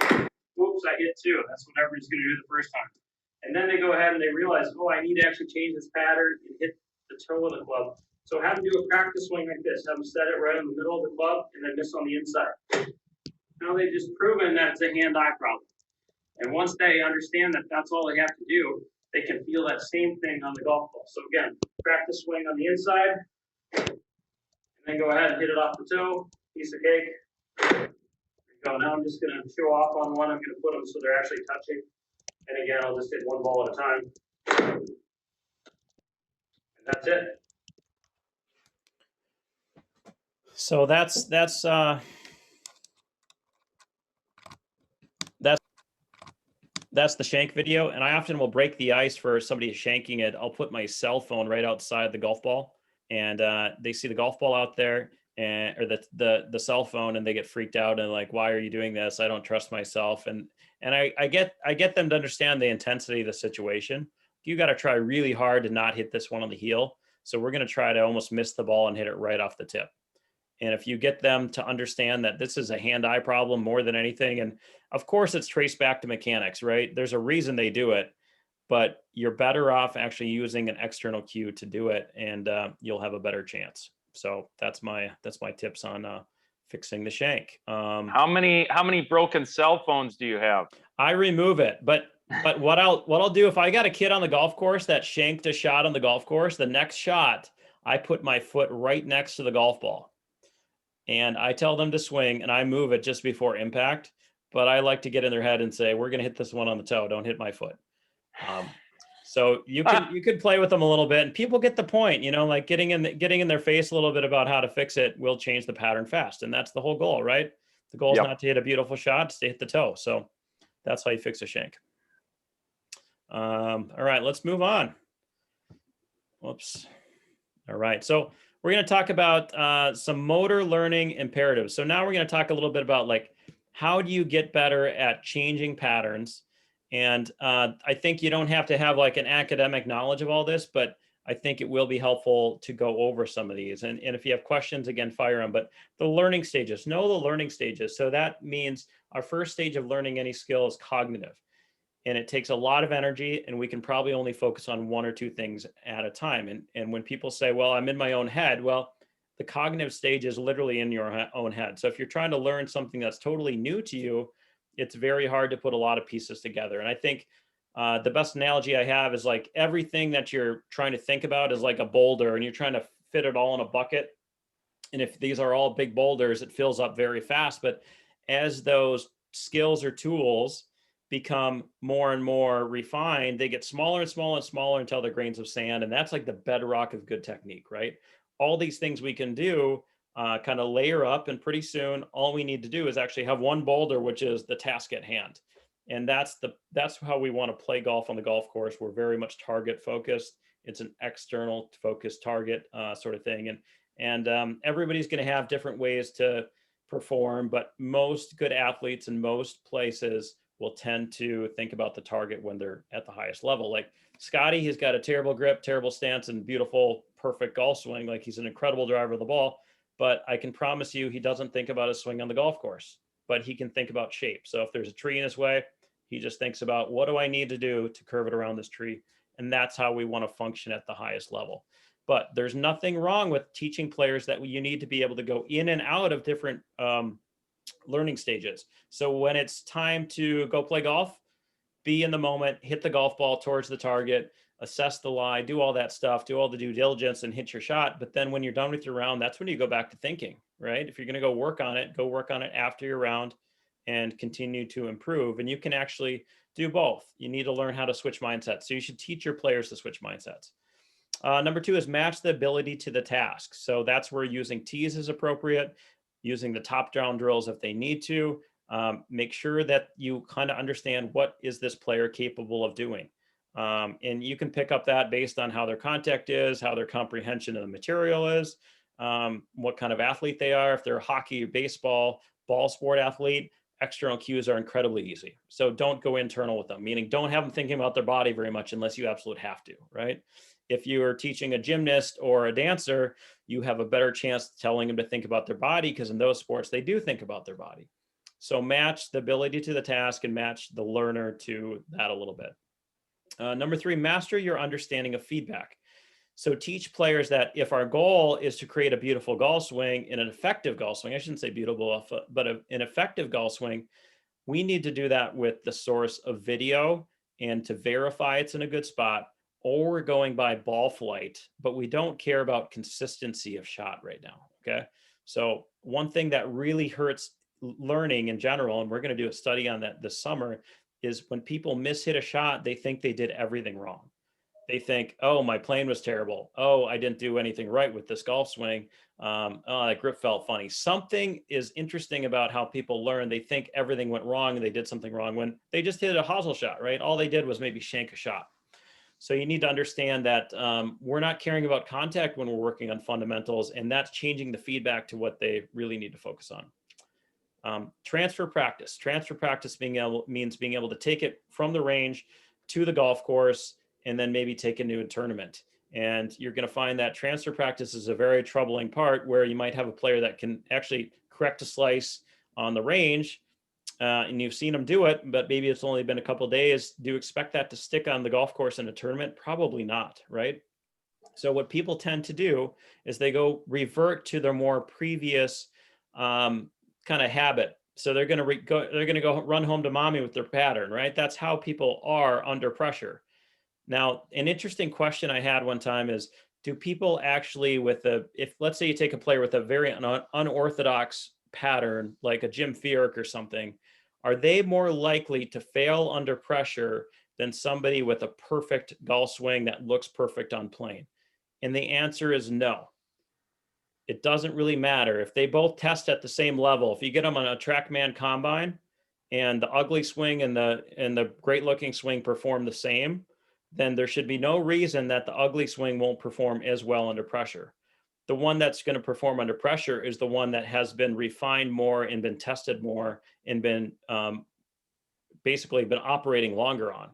Oops, I hit two. That's what everybody's gonna do the first time. And then they go ahead and they realize, oh, I need to actually change this pattern and hit the toe of the club. So have them do a practice swing like this. Have them set it right in the middle of the club and then miss on the inside. Now they've just proven that it's a hand-eye problem. And once they understand that that's all they have to do, they can feel that same thing on the golf ball. So again, practice swing on the inside, and then go ahead and hit it off the toe, piece of cake. There you go. Now I'm just gonna show off on one. I'm gonna put them so they're actually touching. And again, I'll just hit one ball at a time. And that's it. So that's the shank video, and I often will break the ice for somebody shanking it. I'll put my cell phone right outside the golf ball, and they see the golf ball out there, and or the cell phone, and they get freaked out and like, why are you doing this? I don't trust myself. And I get them to understand the intensity of the situation. You got to try really hard to not hit this one on the heel. So we're going to try to almost miss the ball and hit it right off the tip. And if you get them to understand that this is a hand-eye problem more than anything, and of course it's traced back to mechanics, right? There's a reason they do it, but you're better off actually using an external cue to do it, and you'll have a better chance. So that's my tips on fixing the shank. How many broken cell phones do you have? I remove it, but what I'll do if I got a kid on the golf course that shanked a shot on the golf course, the next shot I put my foot right next to the golf ball. And I tell them to swing and I move it just before impact, but I like to get in their head and say, we're going to hit this one on the toe. Don't hit my foot. So you could play with them a little bit and people get the point, like getting in their face a little bit about how to fix it will change the pattern fast. And that's the whole goal, right? The goal is not to hit a beautiful shot, it's to hit the toe. So that's how you fix a shank. All right, let's move on. Whoops. All right. So we're going to talk about some motor learning imperatives. So now we're going to talk a little bit about like, how do you get better at changing patterns? And I think you don't have to have like an academic knowledge of all this, but I think it will be helpful to go over some of these. And if you have questions, again, fire them. But the learning stages, know the learning stages. So that means our first stage of learning any skill is cognitive. And it takes a lot of energy, and we can probably only focus on one or two things at a time. And when people say, well, I'm in my own head, well, the cognitive stage is literally in your own head. So if you're trying to learn something that's totally new to you, it's very hard to put a lot of pieces together. And I think the best analogy I have is like everything that you're trying to think about is like a boulder, and you're trying to fit it all in a bucket. And if these are all big boulders, it fills up very fast. But as those skills or tools become more and more refined, they get smaller and smaller and smaller until they're grains of sand. And that's like the bedrock of good technique, right? All these things we can do kind of layer up, and pretty soon all we need to do is actually have one boulder, which is the task at hand. And that's how we want to play golf on the golf course. We're very much target focused. It's an external focused target sort of thing. And everybody's going to have different ways to perform, but most good athletes in most places will tend to think about the target when they're at the highest level. Like Scotty, he's got a terrible grip, terrible stance, and beautiful, perfect golf swing. Like he's an incredible driver of the ball, but I can promise you he doesn't think about his swing on the golf course, but he can think about shape. So if there's a tree in his way, he just thinks about what do I need to do to curve it around this tree? And that's how we want to function at the highest level. But there's nothing wrong with teaching players that you need to be able to go in and out of different learning stages. So when it's time to go play golf, be in the moment, hit the golf ball towards the target, assess the lie, do all that stuff, do all the due diligence and hit your shot. But then when you're done with your round, that's when you go back to thinking, right? If you're going to go work on it after your round and continue to improve. And you can actually do both. You need to learn how to switch mindsets. So you should teach your players to switch mindsets. Number two is match the ability to the task. So that's where using tees is appropriate, using the top-down drills if they need to. Make sure that you kind of understand what is this player capable of doing. And you can pick up that based on how their contact is, how their comprehension of the material is, what kind of athlete they are, if they're hockey, baseball, ball sport athlete, external cues are incredibly easy. So don't go internal with them, meaning don't have them thinking about their body very much unless you absolutely have to, right? If you are teaching a gymnast or a dancer, you have a better chance telling them to think about their body, because in those sports, they do think about their body. So match the ability to the task and match the learner to that a little bit. Number 3, master your understanding of feedback. So teach players that if our goal is to create a beautiful golf swing and an effective golf swing, I shouldn't say beautiful, but an effective golf swing, we need to do that with the source of video and to verify it's in a good spot, or we're going by ball flight, but we don't care about consistency of shot right now, okay? So one thing that really hurts learning in general, and we're going to do a study on that this summer, is when people mishit a shot, they think they did everything wrong. They think, oh, my plane was terrible. Oh, I didn't do anything right with this golf swing. Oh, that grip felt funny. Something is interesting about how people learn. They think everything went wrong and they did something wrong when they just hit a hosel shot, right? All they did was maybe shank a shot. So you need to understand that we're not caring about contact when we're working on fundamentals, and that's changing the feedback to what they really need to focus on. Transfer practice. Transfer practice means being able to take it from the range to the golf course and then maybe take it to a tournament. And you're going to find that transfer practice is a very troubling part, where you might have a player that can actually correct a slice on the range, and you've seen them do it, but maybe it's only been a couple of days. Do you expect that to stick on the golf course in a tournament? Probably not, right? So what people tend to do is they go revert to their more previous kind of habit. So they're going to go run home to mommy with their pattern, right? That's how people are under pressure. Now, an interesting question I had one time is, do people actually if let's say you take a player with a very unorthodox pattern, like a Jim Furyk or something, are they more likely to fail under pressure than somebody with a perfect golf swing that looks perfect on plane? And the answer is no. It doesn't really matter. If they both test at the same level, if you get them on a TrackMan combine and the ugly swing and the great looking swing perform the same, then there should be no reason that the ugly swing won't perform as well under pressure. The one that's going to perform under pressure is the one that has been refined more and been tested more and been basically been operating longer on.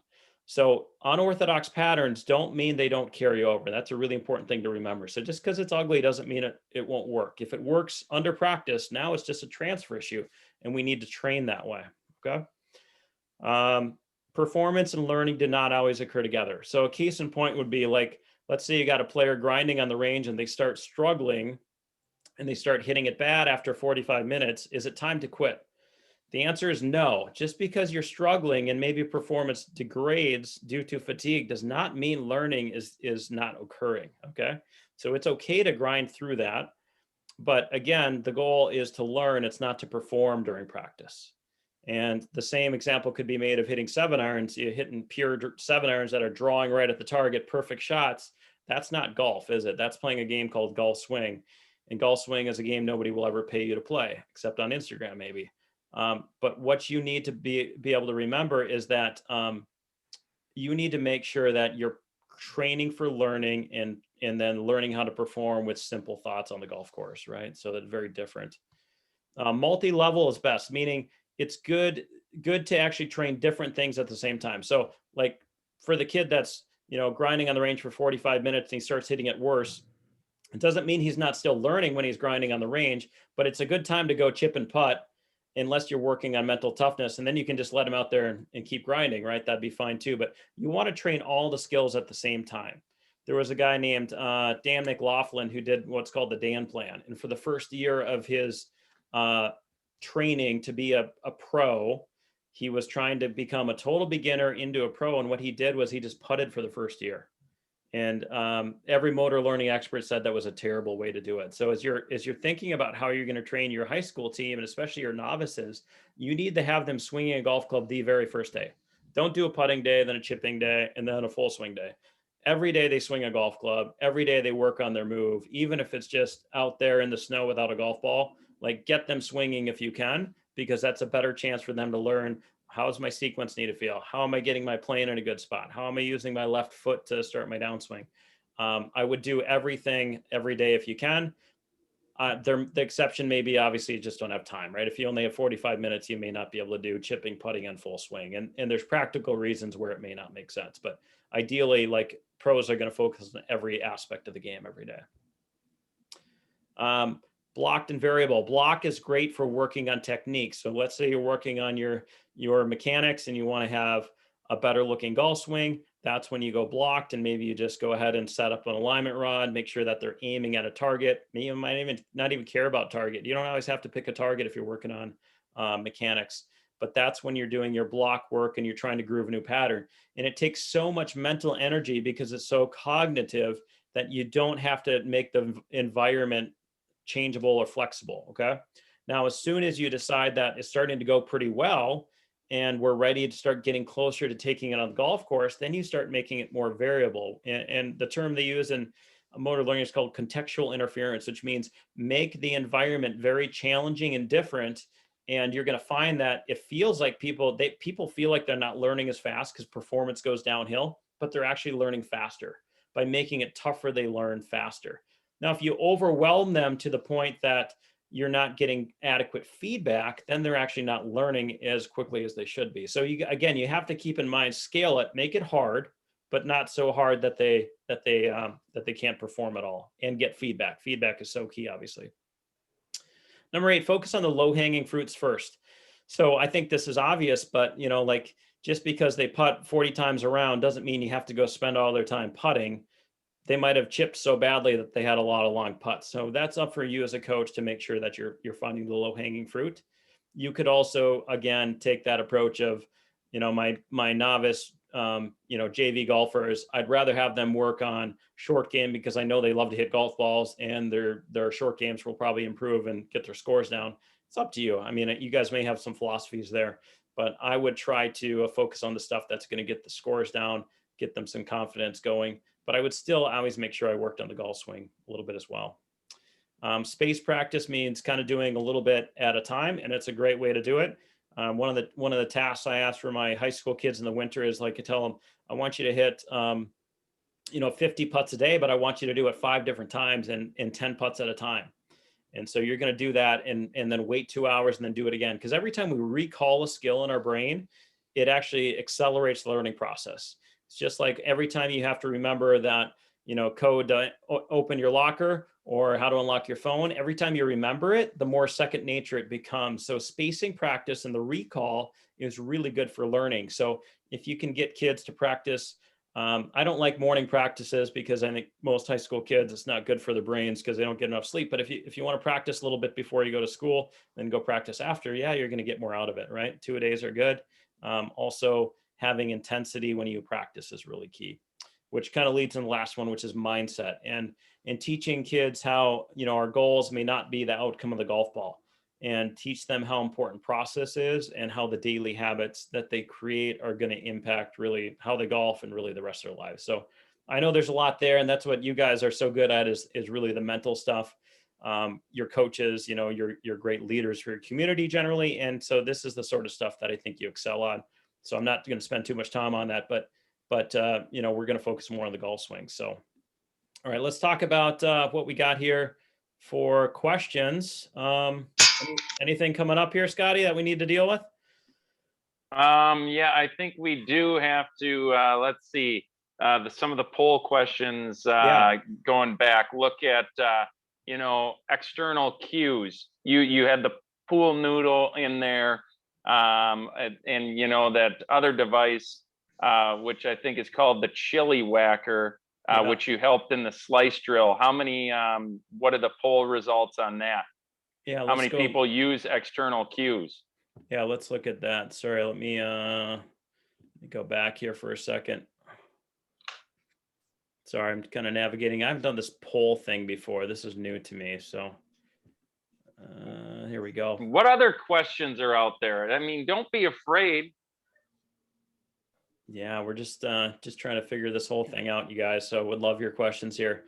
So unorthodox patterns don't mean they don't carry over. That's a really important thing to remember. So just because it's ugly doesn't mean it won't work. If it works under practice, now it's just a transfer issue, and we need to train that way, okay? Performance and learning do not always occur together. So a case in point would be like, let's say you got a player grinding on the range and they start struggling and they start hitting it bad after 45 minutes. Is it time to quit? The answer is no. Just because you're struggling and maybe performance degrades due to fatigue does not mean learning is not occurring, okay? So it's okay to grind through that. But again, the goal is to learn. It's not to perform during practice. And the same example could be made of hitting 7-irons. You're hitting pure 7-irons that are drawing right at the target, perfect shots. That's not golf, is it? That's playing a game called Golf Swing. And Golf Swing is a game nobody will ever pay you to play, except on Instagram, maybe. But what you need to be able to remember is that you need to make sure that you're training for learning and then learning how to perform with simple thoughts on the golf course, right? So that's very different. Multi-level is best, meaning it's good to actually train different things at the same time. So like for the kid that's, grinding on the range for 45 minutes and he starts hitting it worse, it doesn't mean he's not still learning when he's grinding on the range, but it's a good time to go chip and putt unless you're working on mental toughness, and then you can just let him out there and keep grinding, right? That'd be fine too. But you want to train all the skills at the same time. There was a guy named Dan McLaughlin who did what's called the Dan Plan. And for the first year of his training to be a pro, he was trying to become a total beginner into a pro. And what he did was he just putted for the first year. And every motor learning expert said that was a terrible way to do it. So as you're thinking about how you're going to train your high school team, and especially your novices, you need to have them swinging a golf club the very first day. Don't do a putting day, then a chipping day, and then a full swing day. Every day they swing a golf club. Every day they work on their move, even if it's just out there in the snow without a golf ball. Like, get them swinging if you can, because that's a better chance for them to learn, how's my sequence need to feel? How am I getting my plane in a good spot? How am I using my left foot to start my downswing? I would do everything every day if you can. The exception may be obviously you just don't have time, right? If you only have 45 minutes, you may not be able to do chipping, putting on full swing. And there's practical reasons where it may not make sense. But ideally, like pros are going to focus on every aspect of the game every day. Blocked and variable. Block is great for working on techniques. So let's say you're working on your mechanics and you want to have a better looking golf swing. That's when you go blocked, and maybe you just go ahead and set up an alignment rod, make sure that they're aiming at a target. You might even not even care about target. You don't always have to pick a target if you're working on mechanics, but that's when you're doing your block work and you're trying to groove a new pattern. And it takes so much mental energy because it's so cognitive that you don't have to make the environment changeable or flexible. Okay. Now, as soon as you decide that it's starting to go pretty well, and we're ready to start getting closer to taking it on the golf course, then you start making it more variable. And the term they use in motor learning is called contextual interference, which means make the environment very challenging and different. And you're going to find that it feels like people feel like they're not learning as fast because performance goes downhill, but they're actually learning faster. By making it tougher, they learn faster. Now, if you overwhelm them to the point that you're not getting adequate feedback, then they're actually not learning as quickly as they should be. So you have to keep in mind, scale it, make it hard, but not so hard that they can't perform at all, and get feedback. Feedback is so key, obviously. Number 8, focus on the low hanging fruits first. So I think this is obvious, but like just because they putt 40 times around doesn't mean you have to go spend all their time putting. They might have chipped so badly that they had a lot of long putts. So that's up for you as a coach to make sure that you're finding the low hanging fruit. You could also, again, take that approach of, my novice, JV golfers. I'd rather have them work on short game because I know they love to hit golf balls, and their short games will probably improve and get their scores down. It's up to you. I mean, you guys may have some philosophies there, but I would try to focus on the stuff that's going to get the scores down, get them some confidence going. But I would still always make sure I worked on the golf swing a little bit as well. Space practice means kind of doing a little bit at a time, and it's a great way to do it. One of the tasks I ask for my high school kids in the winter is like, I tell them, I want you to hit 50 putts a day, but I want you to do it 5 different times and 10 putts at a time. And so you're going to do that and then wait 2 hours and then do it again. Because every time we recall a skill in our brain, it actually accelerates the learning process. It's just like every time you have to remember that, code to open your locker or how to unlock your phone. Every time you remember it, the more second nature it becomes. So spacing practice and the recall is really good for learning. So if you can get kids to practice, I don't like morning practices because I think most high school kids, it's not good for their brains because they don't get enough sleep. But if you want to practice a little bit before you go to school, then go practice after, you're going to get more out of it, right? 2 days are good. Also, having intensity when you practice is really key, which kind of leads to the last one, which is mindset. And teaching kids how, our goals may not be the outcome of the golf ball, and teach them how important process is and how the daily habits that they create are going to impact really how they golf and really the rest of their lives. So I know there's a lot there, and that's what you guys are so good at is really the mental stuff. Your coaches, you're great leaders for your community generally. And so this is the sort of stuff that I think you excel on. So I'm not going to spend too much time on that, but we're going to focus more on the golf swing. So, all right, let's talk about what we got here for questions. Anything coming up here, Scotty, that we need to deal with? Yeah, I think we do have to, let's see, some of the poll questions going back, look at, external cues. You had the pool noodle in there. And that other device, which I think is called the chili whacker, which you helped in the slice drill. How many, what are the poll results on that? Yeah. How many people use external cues? Yeah, let's look at that. Sorry, let me go back here for a second. Sorry, I'm kind of navigating. I haven't done this poll thing before. This is new to me. So here we go. What other questions are out there? I mean, don't be afraid. Yeah, we're just trying to figure this whole thing out, you guys. So would love your questions here.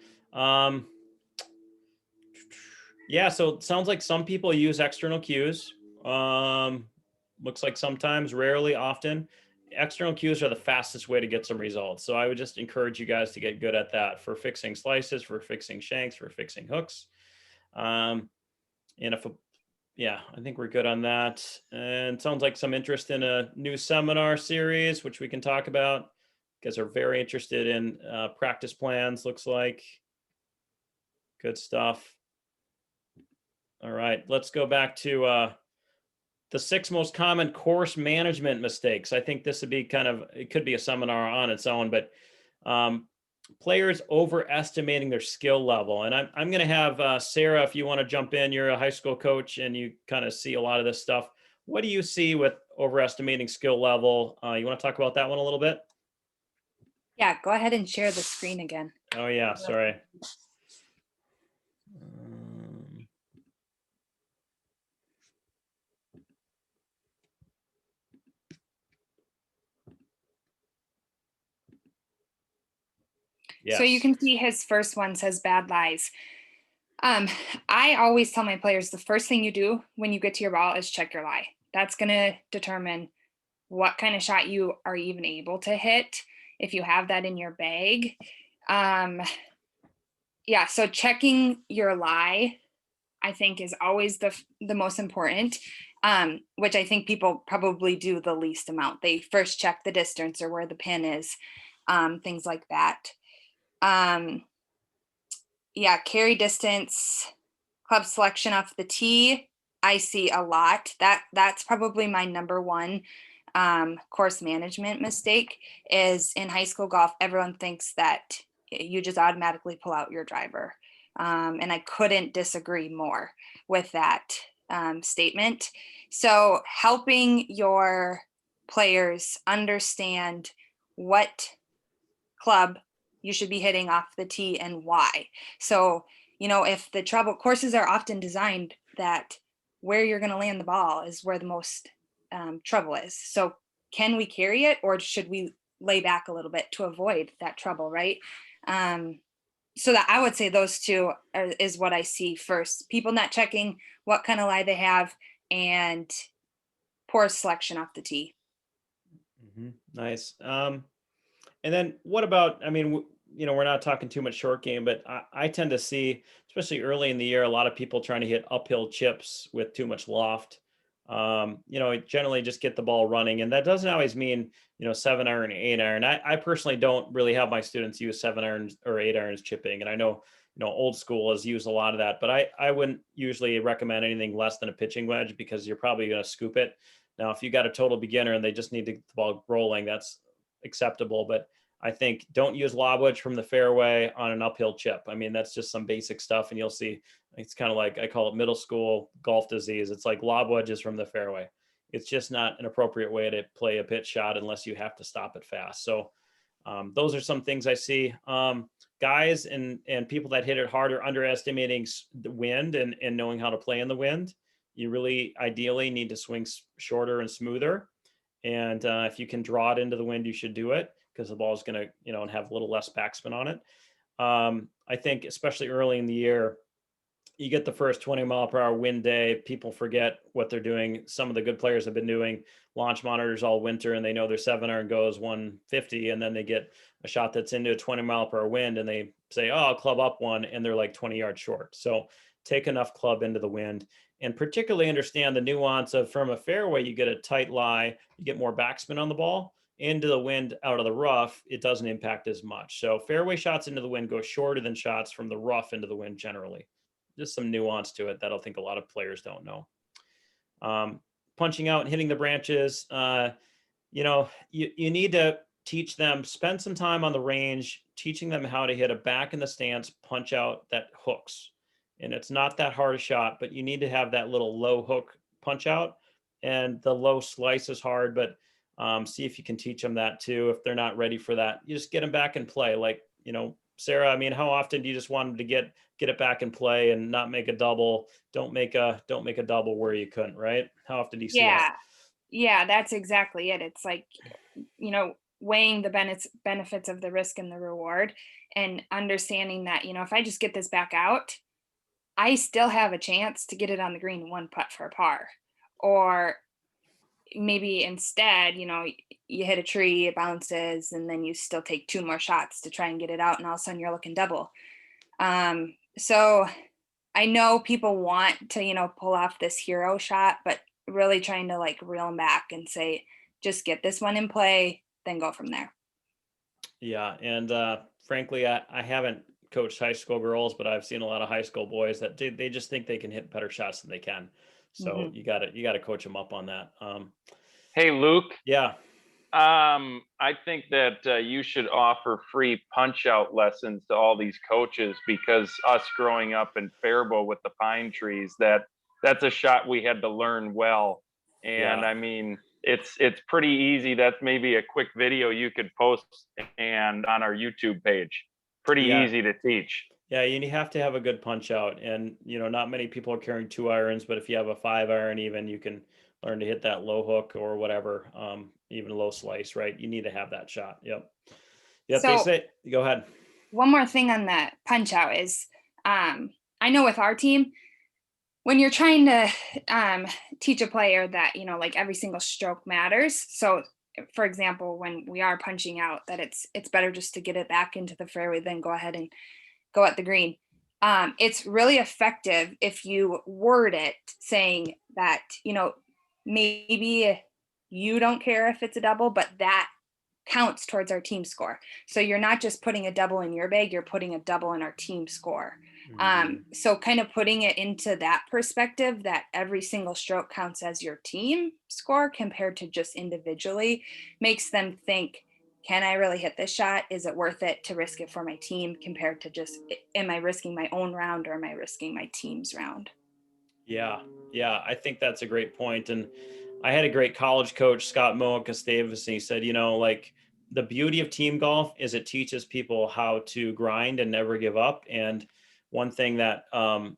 Yeah, so it sounds like some people use external cues. Looks like sometimes, rarely, often. External cues are the fastest way to get some results. So I would just encourage you guys to get good at that for fixing slices, for fixing shanks, for fixing hooks. And yeah, I think we're good on that. And it sounds like some interest in a new seminar series, which we can talk about. You guys are very interested in practice plans, looks like. Good stuff. All right, let's go back to the 6 most common course management mistakes. I think this would be it could be a seminar on its own, but players overestimating their skill level. And I'm going to have Sarah, if you want to jump in, you're a high school coach and you kind of see a lot of this stuff. What do you see with overestimating skill level? You want to talk about that one a little bit? Yeah, go ahead and share the screen again. Oh yeah, sorry. So you Yes. can see his first one says bad lies. I always tell my players the first thing you do when you get to your ball is check your lie. That's going to determine what kind of shot you are even able to hit if you have that in your bag. Yeah, so checking your lie, I think, is always the most important, which I think people probably do the least amount. They first check the distance or where the pin is, things like that. Yeah, carry distance, club selection off the tee, I see a lot. That's probably my number one course management mistake. Is in high school golf, everyone thinks that you just automatically pull out your driver, and I couldn't disagree more with that statement. So helping your players understand what club you should be hitting off the tee and why. So, if the trouble courses are often designed that where you're going to land the ball is where the most trouble is. So, can we carry it or should we lay back a little bit to avoid that trouble, right? So that I would say those two is what I see first. People not checking what kind of lie they have and poor selection off the tee. Nice. And then what about, I mean, we're not talking too much short game, but I tend to see, especially early in the year, a lot of people trying to hit uphill chips with too much loft. Generally just get the ball running. And that doesn't always mean, 7-iron, 8-iron. I personally don't really have my students use 7-irons or 8-irons chipping. And I know, old school has used a lot of that, but I wouldn't usually recommend anything less than a pitching wedge because you're probably going to scoop it. Now, if you got a total beginner and they just need to get the ball rolling, that's acceptable, but I think don't use lob wedge from the fairway on an uphill chip. I mean, that's just some basic stuff, and you'll see it's kind of like, I call it middle school golf disease. It's like lob wedges from the fairway. It's just not an appropriate way to play a pitch shot unless you have to stop it fast. So those are some things I see. Guys and people that hit it harder, underestimating the wind and knowing how to play in the wind. You really ideally need to swing shorter and smoother. And if you can draw it into the wind, you should do it because the ball is going to, have a little less backspin on it. I think especially early in the year, you get the first 20-mile-per-hour wind day. People forget what they're doing. Some of the good players have been doing launch monitors all winter, and they know their 7-iron goes 150, and then they get a shot that's into a 20-mile-per-hour wind, and they say, "Oh, I'll club up one," and they're like 20 yards short. So take enough club into the wind. And particularly understand the nuance of from a fairway, you get a tight lie, you get more backspin on the ball. Into the wind out of the rough, it doesn't impact as much. So fairway shots into the wind go shorter than shots from the rough into the wind generally. Just some nuance to it that I think a lot of players don't know. Punching out and hitting the branches, you need to teach them, spend some time on the range, teaching them how to hit a back in the stance punch out that hooks. And it's not that hard a shot, but you need to have that little low hook punch out, and the low slice is hard, but see if you can teach them that too. If they're not ready for that, you just get them back and play. Like, Sarah, I mean, how often do you just want them to get it back and play and not make a double? Don't make a double where you couldn't, right? How often do you see that? Yeah, that's exactly it. It's like, weighing the benefits of the risk and the reward, and understanding that, if I just get this back out, I still have a chance to get it on the green 1 putt for a par. Or maybe instead, you hit a tree, it bounces, and then you still take 2 more shots to try and get it out, and all of a sudden you're looking double. So I know people want to, pull off this hero shot, but really trying to like reel them back and say, just get this one in play, then go from there. Yeah, and frankly, I haven't coached high school girls, but I've seen a lot of high school boys that they just think they can hit better shots than they can. So Mhm. you gotta coach them up on that. Hey, Luke, Yeah, I think that you should offer free punch out lessons to all these coaches, because us growing up in Faribault with the pine trees, that's a shot we had to learn well. And yeah, I mean, it's pretty easy. That's maybe a quick video you could post and on our YouTube page. Pretty yeah. easy to teach. Yeah, you have to have a good punch out, and not many people are carrying 2 irons, but if you have a 5 iron, even you can learn to hit that low hook or whatever, even low slice, right? You need to have that shot. Yep, yep. They So say, go ahead. one more thing on that punch out is, I know with our team, when you're trying to teach a player that, like every single stroke matters. So for example, when we are punching out, that it's better just to get it back into the fairway than go ahead and go at the green. It's really effective if you word it saying that, maybe you don't care if it's a double, but that counts towards our team score. So you're not just putting a double in your bag, you're putting a double in our team score. Mhm. So kind of putting it into that perspective that every single stroke counts as your team score compared to just individually makes them think, can I really hit this shot? Is it worth it to risk it for my team compared to just, am I risking my own round or am I risking my team's round? Yeah, yeah, I think that's a great point. And I had a great college coach, Scott Moa Gustavus, and he said, like the beauty of team golf is it teaches people how to grind and never give up. And one thing that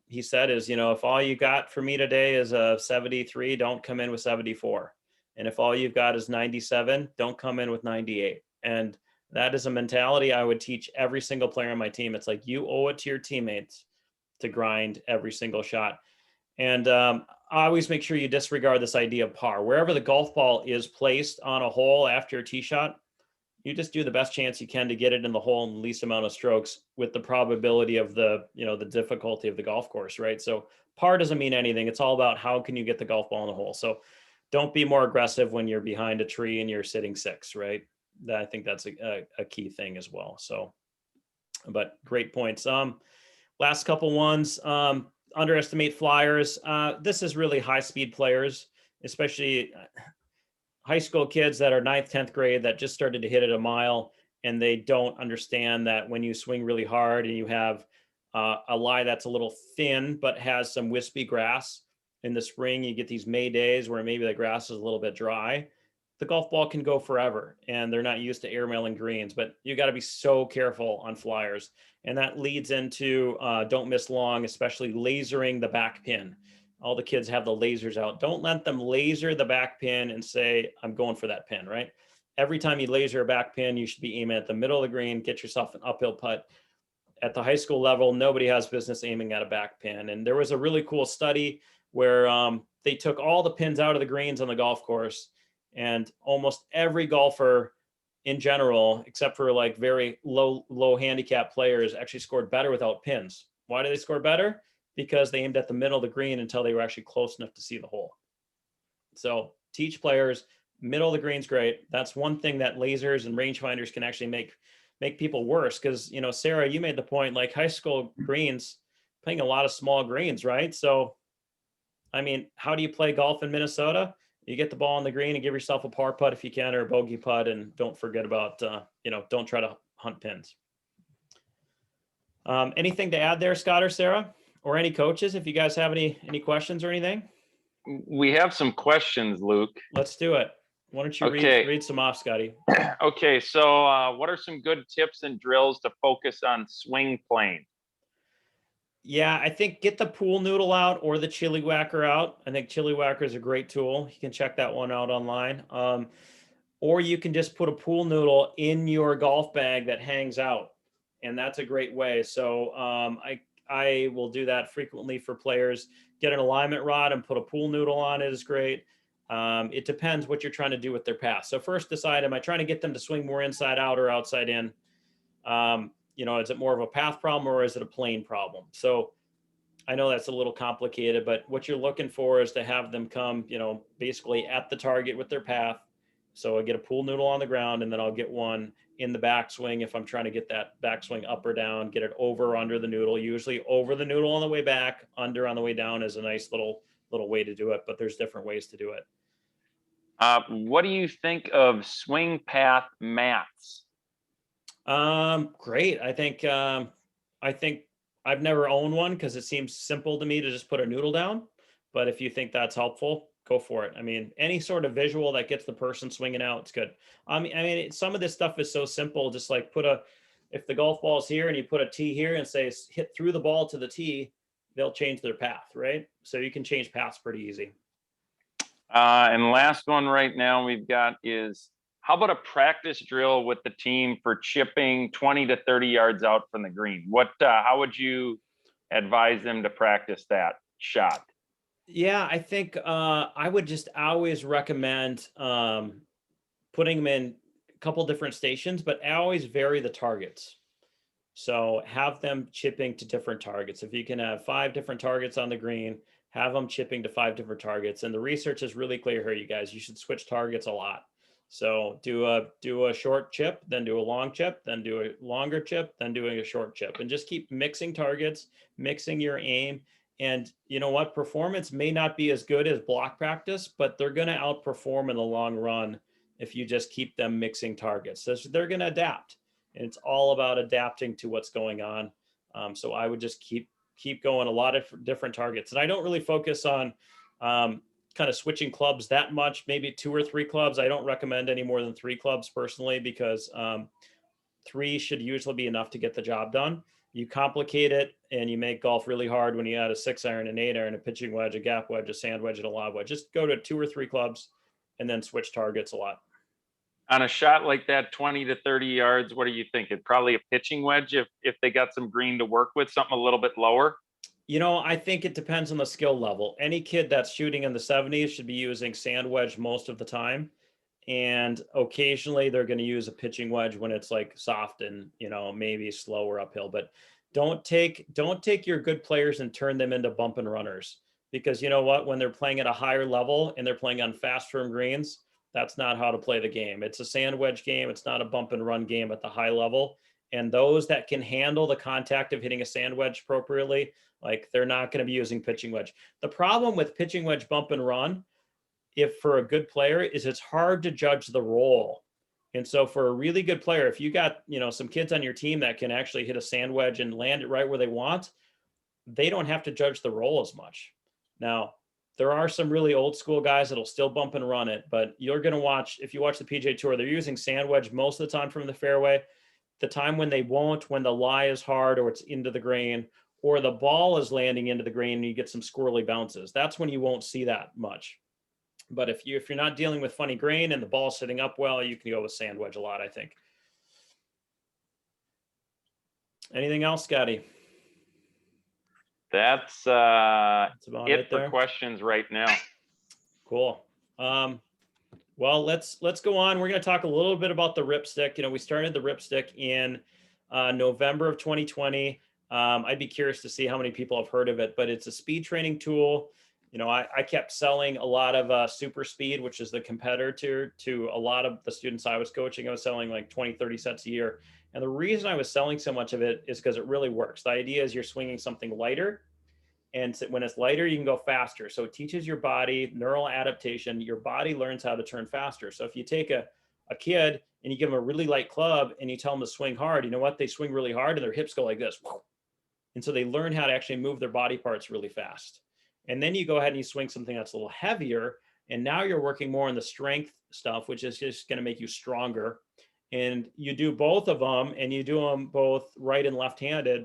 he said is, if all you got for me today is a 73, don't come in with 74. And if all you've got is 97, don't come in with 98. And that is a mentality I would teach every single player on my team. It's like you owe it to your teammates to grind every single shot. And I always make sure you disregard this idea of par. Wherever the golf ball is placed on a hole after a tee shot, you just do the best chance you can to get it in the hole in the least amount of strokes with the probability of the difficulty of the golf course, right? So par doesn't mean anything. It's all about how can you get the golf ball in the hole. So don't be more aggressive when you're behind a tree and you're sitting six, right? I think that's a key thing as well. So, but great points. Last couple ones. Underestimate flyers. This is really high speed players, especially high school kids that are 9th, 10th grade that just started to hit it a mile, and they don't understand that when you swing really hard and you have a lie that's a little thin but has some wispy grass in the spring, you get these May days where maybe the grass is a little bit dry. The golf ball can go forever, and they're not used to airmailing greens, but you got to be so careful on flyers. And that leads into don't miss long, especially lasering the back pin. All the kids have the lasers out. Don't let them laser the back pin and say, I'm going for that pin, right? Every time you laser a back pin, you should be aiming at the middle of the green, get yourself an uphill putt. At the high school level, nobody has business aiming at a back pin. And there was a really cool study where they took all the pins out of the greens on the golf course, and almost every golfer in general, except for like very low handicap players, actually scored better without pins. Why do they score better? Because they aimed at the middle of the green until they were actually close enough to see the hole. So teach players, middle of the green's great. That's one thing that lasers and rangefinders can actually make people worse. Because Sarah, you made the point, like high school greens, playing a lot of small greens, right? So I mean, how do you play golf in Minnesota? You get the ball on the green and give yourself a par putt if you can, or a bogey putt, and don't forget about don't try to hunt pins. Anything to add there, Scott or Sarah, or any coaches? If you guys have any questions or anything, We have some questions, Luke. let's do it. Why don't you Okay. read some off, Scotty? Okay, so what are some good tips and drills to focus on swing playing? Yeah, I think get the pool noodle out or the chili whacker out. I think chili whacker is a great tool. You can check that one out online. Or you can just put a pool noodle in your golf bag that hangs out, and that's a great way. So I will do that frequently for players. Get an alignment rod and put a pool noodle on it is great. It depends what you're trying to do with their pass. So first decide, am I trying to get them to swing more inside out or outside in? Is it more of a path problem or is it a plane problem? So I know that's a little complicated, but what you're looking for is to have them come, basically at the target with their path. So I get a pool noodle on the ground, and then I'll get one in the backswing if I'm trying to get that backswing up or down, get it over or under the noodle, usually over the noodle on the way back, under on the way down is a nice little way to do it, but there's different ways to do it. What do you think of swing path mats? Great. I think I've never owned one because it seems simple to me to just put a noodle down. But if you think that's helpful, go for it. I mean, any sort of visual that gets the person swinging out, it's good. Some of this stuff is so simple. Just like if the golf ball's here and you put a tee here and say hit through the ball to the tee, they'll change their path, right? So you can change paths pretty easy. And last one right now we've got is, how about a practice drill with the team for chipping 20 to 30 yards out from the green? How would you advise them to practice that shot? Yeah, I think I would just always recommend putting them in a couple different stations, but always vary the targets. So have them chipping to different targets. If you can have 5 different targets on the green, have them chipping to 5 different targets. And the research is really clear here, you guys. You should switch targets a lot. So do a short chip, then do a long chip, then do a longer chip, then doing a short chip, and just keep mixing targets, mixing your aim. And you know what? Performance may not be as good as block practice, but they're going to outperform in the long run if you just keep them mixing targets. So they're going to adapt, and it's all about adapting to what's going on. So I would just keep going a lot of different targets, and I don't really focus on kind of switching clubs that much, maybe 2 or 3 clubs. I don't recommend any more than 3 clubs personally, because 3 should usually be enough to get the job done. You complicate it and you make golf really hard when you add a 6-iron, an 8-iron, a pitching wedge, a gap wedge, a sand wedge, and a lob wedge. Just go to 2 or 3 clubs and then switch targets a lot. On a shot like that, 20 to 30 yards, what are you thinking? Probably a pitching wedge if they got some green to work with, something a little bit lower? I think it depends on the skill level. Any kid that's shooting in the 70s should be using sand wedge most of the time. And occasionally they're going to use a pitching wedge when it's like soft and, maybe slower uphill. But don't take your good players and turn them into bump and runners, because you know what? When they're playing at a higher level and they're playing on fast firm greens, that's not how to play the game. It's a sand wedge game. It's not a bump and run game at the high level. And those that can handle the contact of hitting a sand wedge appropriately, like, they're not going to be using pitching wedge. The problem with pitching wedge bump and run, if for a good player, is it's hard to judge the roll. And so for a really good player, if you got, some kids on your team that can actually hit a sand wedge and land it right where they want, they don't have to judge the roll as much. Now, there are some really old school guys that'll still bump and run it, but you're going to watch, if you watch the PGA Tour, they're using sand wedge most of the time from the fairway. The time when they won't, when the lie is hard or it's into the green, or the ball is landing into the green and you get some squirrely bounces, that's when you won't see that much. But if you're not dealing with funny grain and the ball's sitting up well, you can go with sand wedge a lot, I think. Anything else, Scotty? That's about it for questions right now. Cool. Well, let's go on. We're going to talk a little bit about the ripstick. We started the ripstick in November of 2020. I'd be curious to see how many people have heard of it, but it's a speed training tool. I kept selling a lot of Super Speed, which is the competitor to a lot of the students I was coaching. I was selling like 20, 30 sets a year. And the reason I was selling so much of it is because it really works. The idea is you're swinging something lighter. And when it's lighter, you can go faster. So it teaches your body neural adaptation. Your body learns how to turn faster. So if you take a kid and you give them a really light club and you tell them to swing hard, you know what? They swing really hard and their hips go like this. And so they learn how to actually move their body parts really fast. And then you go ahead and you swing something that's a little heavier. And now you're working more on the strength stuff, which is just going to make you stronger. And you do both of them, and you do them both right and left-handed,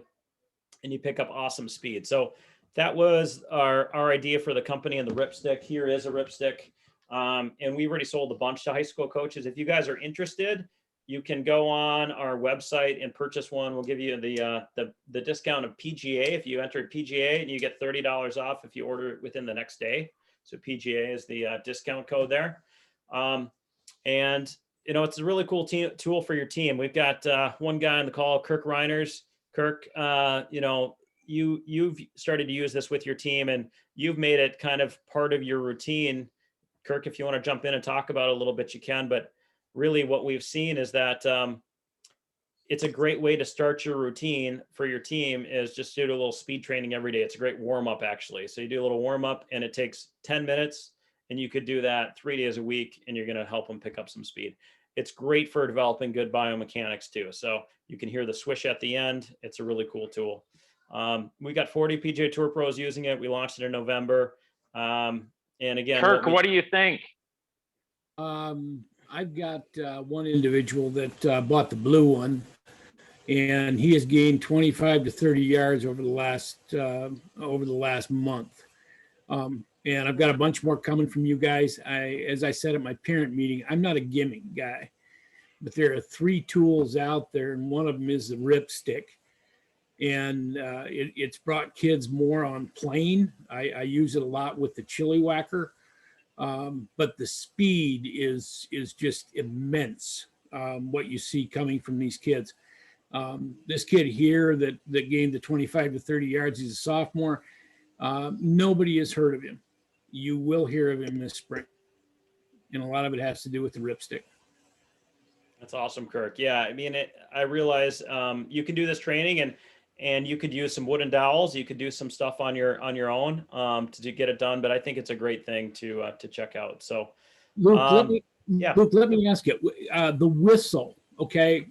and you pick up awesome speed. So that was our idea for the company and the ripstick. Here is a ripstick. And we already sold a bunch to high school coaches. If you guys are interested, you can go on our website and purchase one. We'll give you the discount of PGA. If you enter PGA, and you get $30 off if you order it within the next day. So PGA is the discount code there. And it's a really cool tool for your team. We've got one guy on the call, Kirk Reiners. Kirk, you've started to use this with your team, and you've made it kind of part of your routine. Kirk, if you want to jump in and talk about it a little bit, you can. But really, what we've seen is that it's a great way to start your routine for your team is just do a little speed training every day. It's a great warm up, actually. So you do a little warm up, and it takes 10 minutes, and you could do that 3 days a week, and you're going to help them pick up some speed. It's great for developing good biomechanics too. So you can hear the swish at the end. It's a really cool tool. We got 40 PGA Tour pros using it. We launched it in November. And again, Kirk, what do you think? I've got one individual that bought the blue one, and he has gained 25 to 30 yards over the last month. And I've got a bunch more coming from you guys. As I said at my parent meeting, I'm not a gimmick guy, but there are 3 tools out there, and one of them is the ripstick. And it's brought kids more on plane. I use it a lot with the chili whacker. But the speed is just immense. What you see coming from these kids. This kid here that gained the 25 to 30 yards, he's a sophomore. Nobody has heard of him. You will hear of him this spring. And a lot of it has to do with the ripstick. That's awesome, Kirk. Yeah, I mean, I realize you can do this training, and you could use some wooden dowels. You could do some stuff on your own to get it done. But I think it's a great thing to check out. So, Luke, yeah. Luke, let me ask you, the whistle. Okay,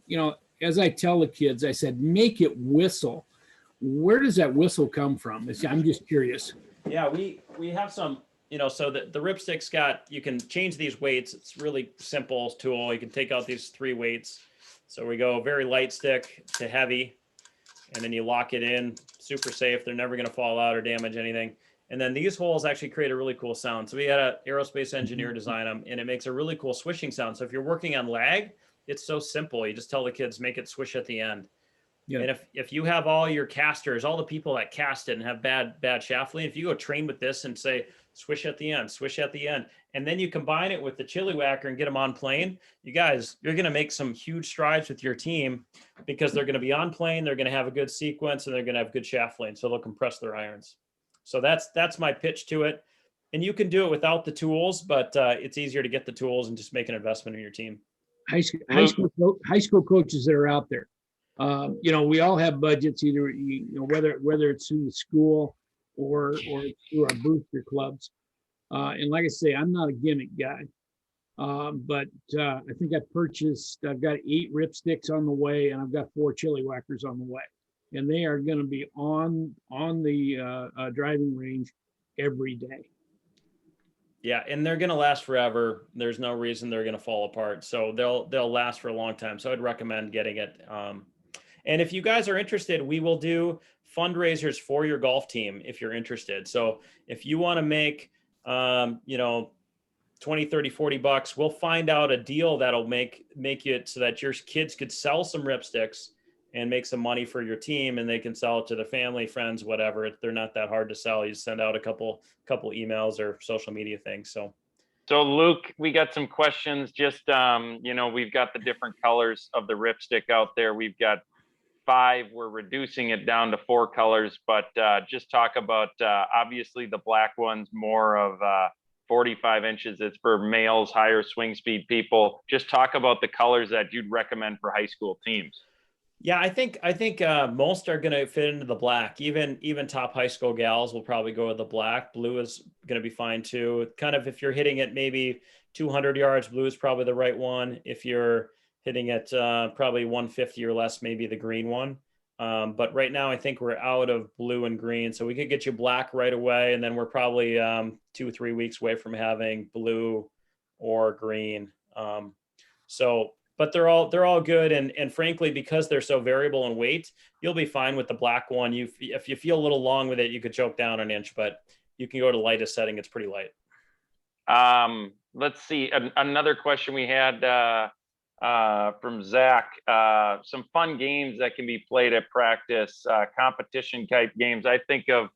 as I tell the kids, I said, make it whistle. Where does that whistle come from? I'm just curious. Yeah, we have some, so the ripstick's you can change these weights. It's really simple tool. You can take out these 3 weights. So we go very light stick to heavy, and then you lock it in, super safe. They're never going to fall out or damage anything. And then these holes actually create a really cool sound. So we had an aerospace engineer design them, and it makes a really cool swishing sound. So if you're working on lag, it's so simple. You just tell the kids, make it swish at the end. Yeah. And if you have all your casters, all the people that cast it and have bad shaft lean, if you go train with this and say, swish at the end, swish at the end, and then you combine it with the chili whacker and get them on plane, you're going to make some huge strides with your team, because they're going to be on plane, they're going to have a good sequence, and they're going to have good shaft lane. So they'll compress their irons. So that's my pitch to it. And you can do it without the tools, but it's easier to get the tools and just make an investment in your team. High school coaches that are out there. We all have budgets, either whether it's through the school or through our booster clubs. And like I say, I'm not a gimmick guy, but I think I've got 8 ripsticks on the way, and I've got 4 chili whackers on the way, and they are going to be on the driving range every day. Yeah, and they're going to last forever. There's no reason they're going to fall apart. So they'll last for a long time. So I'd recommend getting it. And if you guys are interested, we will do fundraisers for your golf team if you're interested. So if you want to make, 20, 30, 40 bucks, we'll find out a deal that'll make it so that your kids could sell some ripsticks and make some money for your team, and they can sell it to their family, friends, whatever. They're not that hard to sell. You send out a couple emails or social media things. So Luke, we got some questions. Just, we've got the different colors of the ripstick out there. We've got 5. We're reducing it down to 4 colors, but just talk about, obviously the black one's more of 45 inches. It's for males, higher swing speed people. Just talk about the colors that you'd recommend for high school teams. Yeah, I think most are going to fit into the black. Even top high school gals will probably go with the black. Blue is going to be fine too. Kind of if you're hitting it maybe 200 yards, blue is probably the right one. If you're hitting it probably 150 or less, maybe the green one. But right now, I think we're out of blue and green, so we could get you black right away, and then we're probably 2 or 3 weeks away from having blue or green. But they're all good, and frankly, because they're so variable in weight, you'll be fine with the black one. If you feel a little long with it, you could choke down an inch, but you can go to lightest setting. It's pretty light. Let's see. Another question we had from Zach. Some fun games that can be played at practice, competition type games. I think of,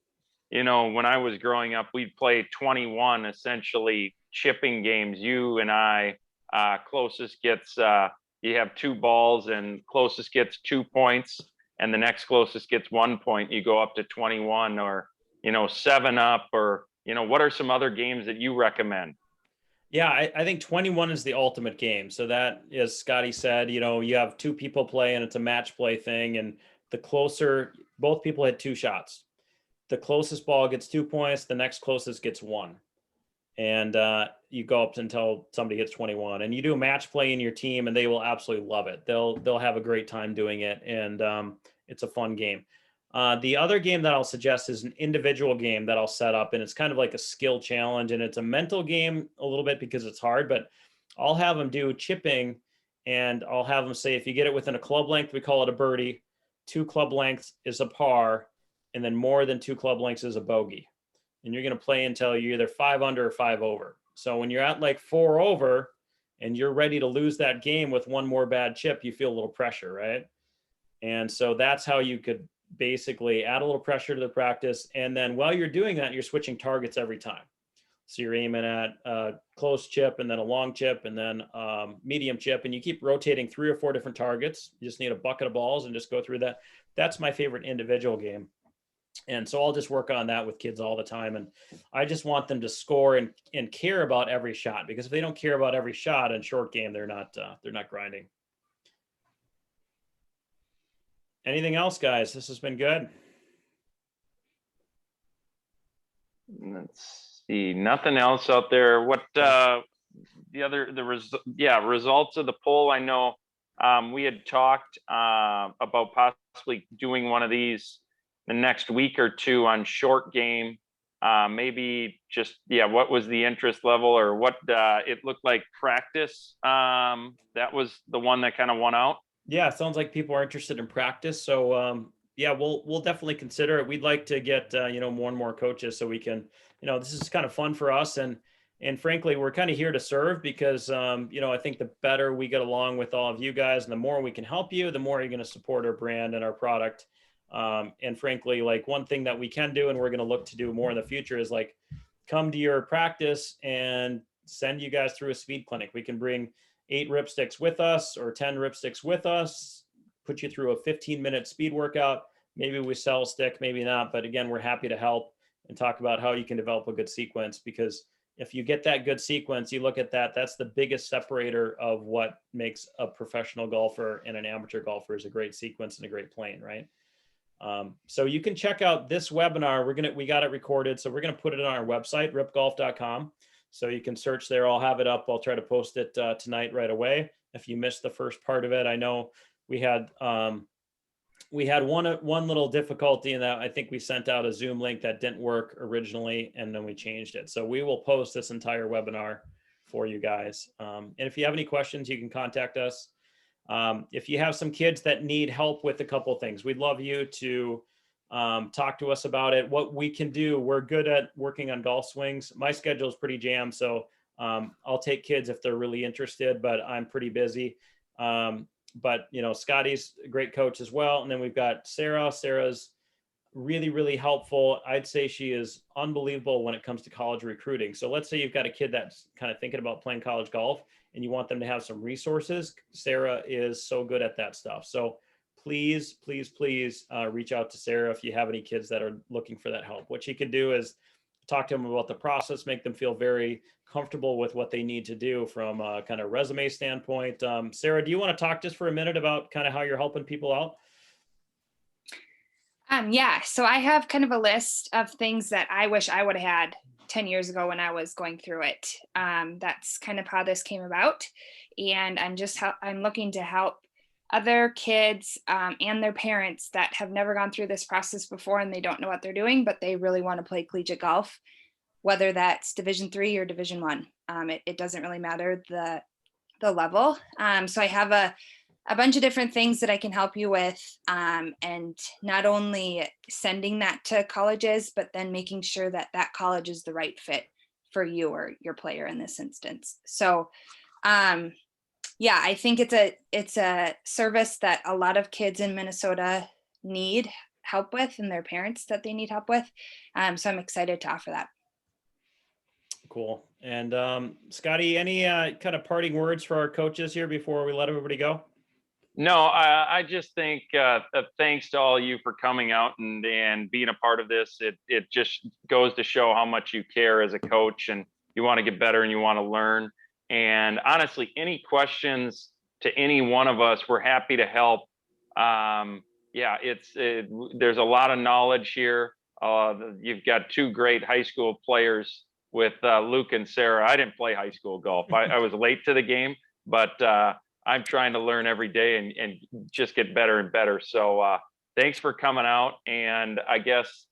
when I was growing up, we'd play 21 essentially chipping games. You and I. Closest gets, you have 2 balls, and closest gets 2 points. and the next closest gets 1 point, you go up to 21, or, 7-up, or, what are some other games that you recommend? Yeah, I think 21 is the ultimate game. So that, as Scotty said, you have two people play and it's a match play thing. And the closer, both people hit 2 shots. The closest ball gets 2 points. The next closest gets 1. And you go up until somebody hits 21. And you do a match play in your team, and they will absolutely love it. They'll have a great time doing it, and it's a fun game. The other game that I'll suggest is an individual game that I'll set up, and it's kind of like a skill challenge, and it's a mental game a little bit because it's hard, but I'll have them do chipping, and I'll have them say, if you get it within a club length, we call it a birdie, 2 club lengths is a par, and then more than 2 club lengths is a bogey. And you're going to play until you're either 5 under or 5 over. So when you're at like 4 over and you're ready to lose that game with 1 more bad chip, you feel a little pressure, right? And so that's how you could basically add a little pressure to the practice. And then while you're doing that, you're switching targets every time. So you're aiming at a close chip, and then a long chip, and then medium chip, and you keep rotating 3 or 4 different targets. You just need a bucket of balls and just go through that. That's my favorite individual game. And so I'll just work on that with kids all the time. And I just want them to score and care about every shot, because if they don't care about every shot in short game, they're not grinding. Anything else, guys? This has been good. Let's see, nothing else out there. What results of the poll? I know we had talked about possibly doing one of these the next week or 2 on short game. Maybe just, what was the interest level, or what it looked like practice? That was the one that kind of won out. Yeah, it sounds like people are interested in practice. So we'll definitely consider it. We'd like to get more and more coaches, so we can, this is kind of fun for us, and frankly, we're kind of here to serve, because I think the better we get along with all of you guys, and the more we can help you, the more you're going to support our brand and our product. And frankly, like, one thing that we can do, and we're going to look to do more in the future, is like come to your practice and send you guys through a speed clinic. We can bring 8 ripsticks with us, or 10 ripsticks with us, put you through a 15-minute speed workout. Maybe we sell a stick, maybe not. But again, we're happy to help and talk about how you can develop a good sequence, because if you get that good sequence, you look at that, that's the biggest separator of what makes a professional golfer and an amateur golfer, is a great sequence and a great plane, right? So you can check out this webinar. We got it recorded, so we're going to put it on our website, ripgolf.com. So you can search there. I'll have it up. I'll try to post it tonight right away. If you missed the first part of it, I know we had one little difficulty in that I think we sent out a Zoom link that didn't work originally, and then we changed it. So we will post this entire webinar for you guys. And if you have any questions, you can contact us. If you have some kids that need help with a couple of things, we'd love you to talk to us about it. What we can do, we're good at working on golf swings. My schedule is pretty jammed, so I'll take kids if they're really interested, but I'm pretty busy. But Scotty's a great coach as well. And then we've got Sarah. Sarah's really, really helpful. I'd say she is unbelievable when it comes to college recruiting. So let's say you've got a kid that's kind of thinking about playing college golf and you want them to have some resources. Sarah is so good at that stuff. So please, please, please reach out to Sarah if you have any kids that are looking for that help. What she can do is talk to them about the process, make them feel very comfortable with what they need to do from a kind of resume standpoint. Sarah, do you want to talk just for a minute about kind of how you're helping people out? Yeah, so I have kind of a list of things that I wish I would have had 10 years ago when I was going through it. That's kind of how this came about. And I'm looking to help other kids and their parents that have never gone through this process before, and they don't know what they're doing, but they really want to play collegiate golf, whether that's Division III or Division I. It doesn't really matter the level. So I have a bunch of different things that I can help you with, and not only sending that to colleges, but then making sure that that college is the right fit for you or your player in this instance. So yeah, I think it's a service that a lot of kids in Minnesota need help with, and their parents that they need help with. So I'm excited to offer that. Cool. And Scotty, any kind of parting words for our coaches here before we let everybody go? No, I just think thanks to all of you for coming out and being a part of this. It just goes to show how much you care as a coach, and you want to get better and you want to learn. And honestly, any questions to any one of us, we're happy to help. Yeah, there's a lot of knowledge here. You've got two great high school players with Luke and Sarah. I didn't play high school golf. I was late to the game, but I'm trying to learn every day and just get better and better. So thanks for coming out. And I guess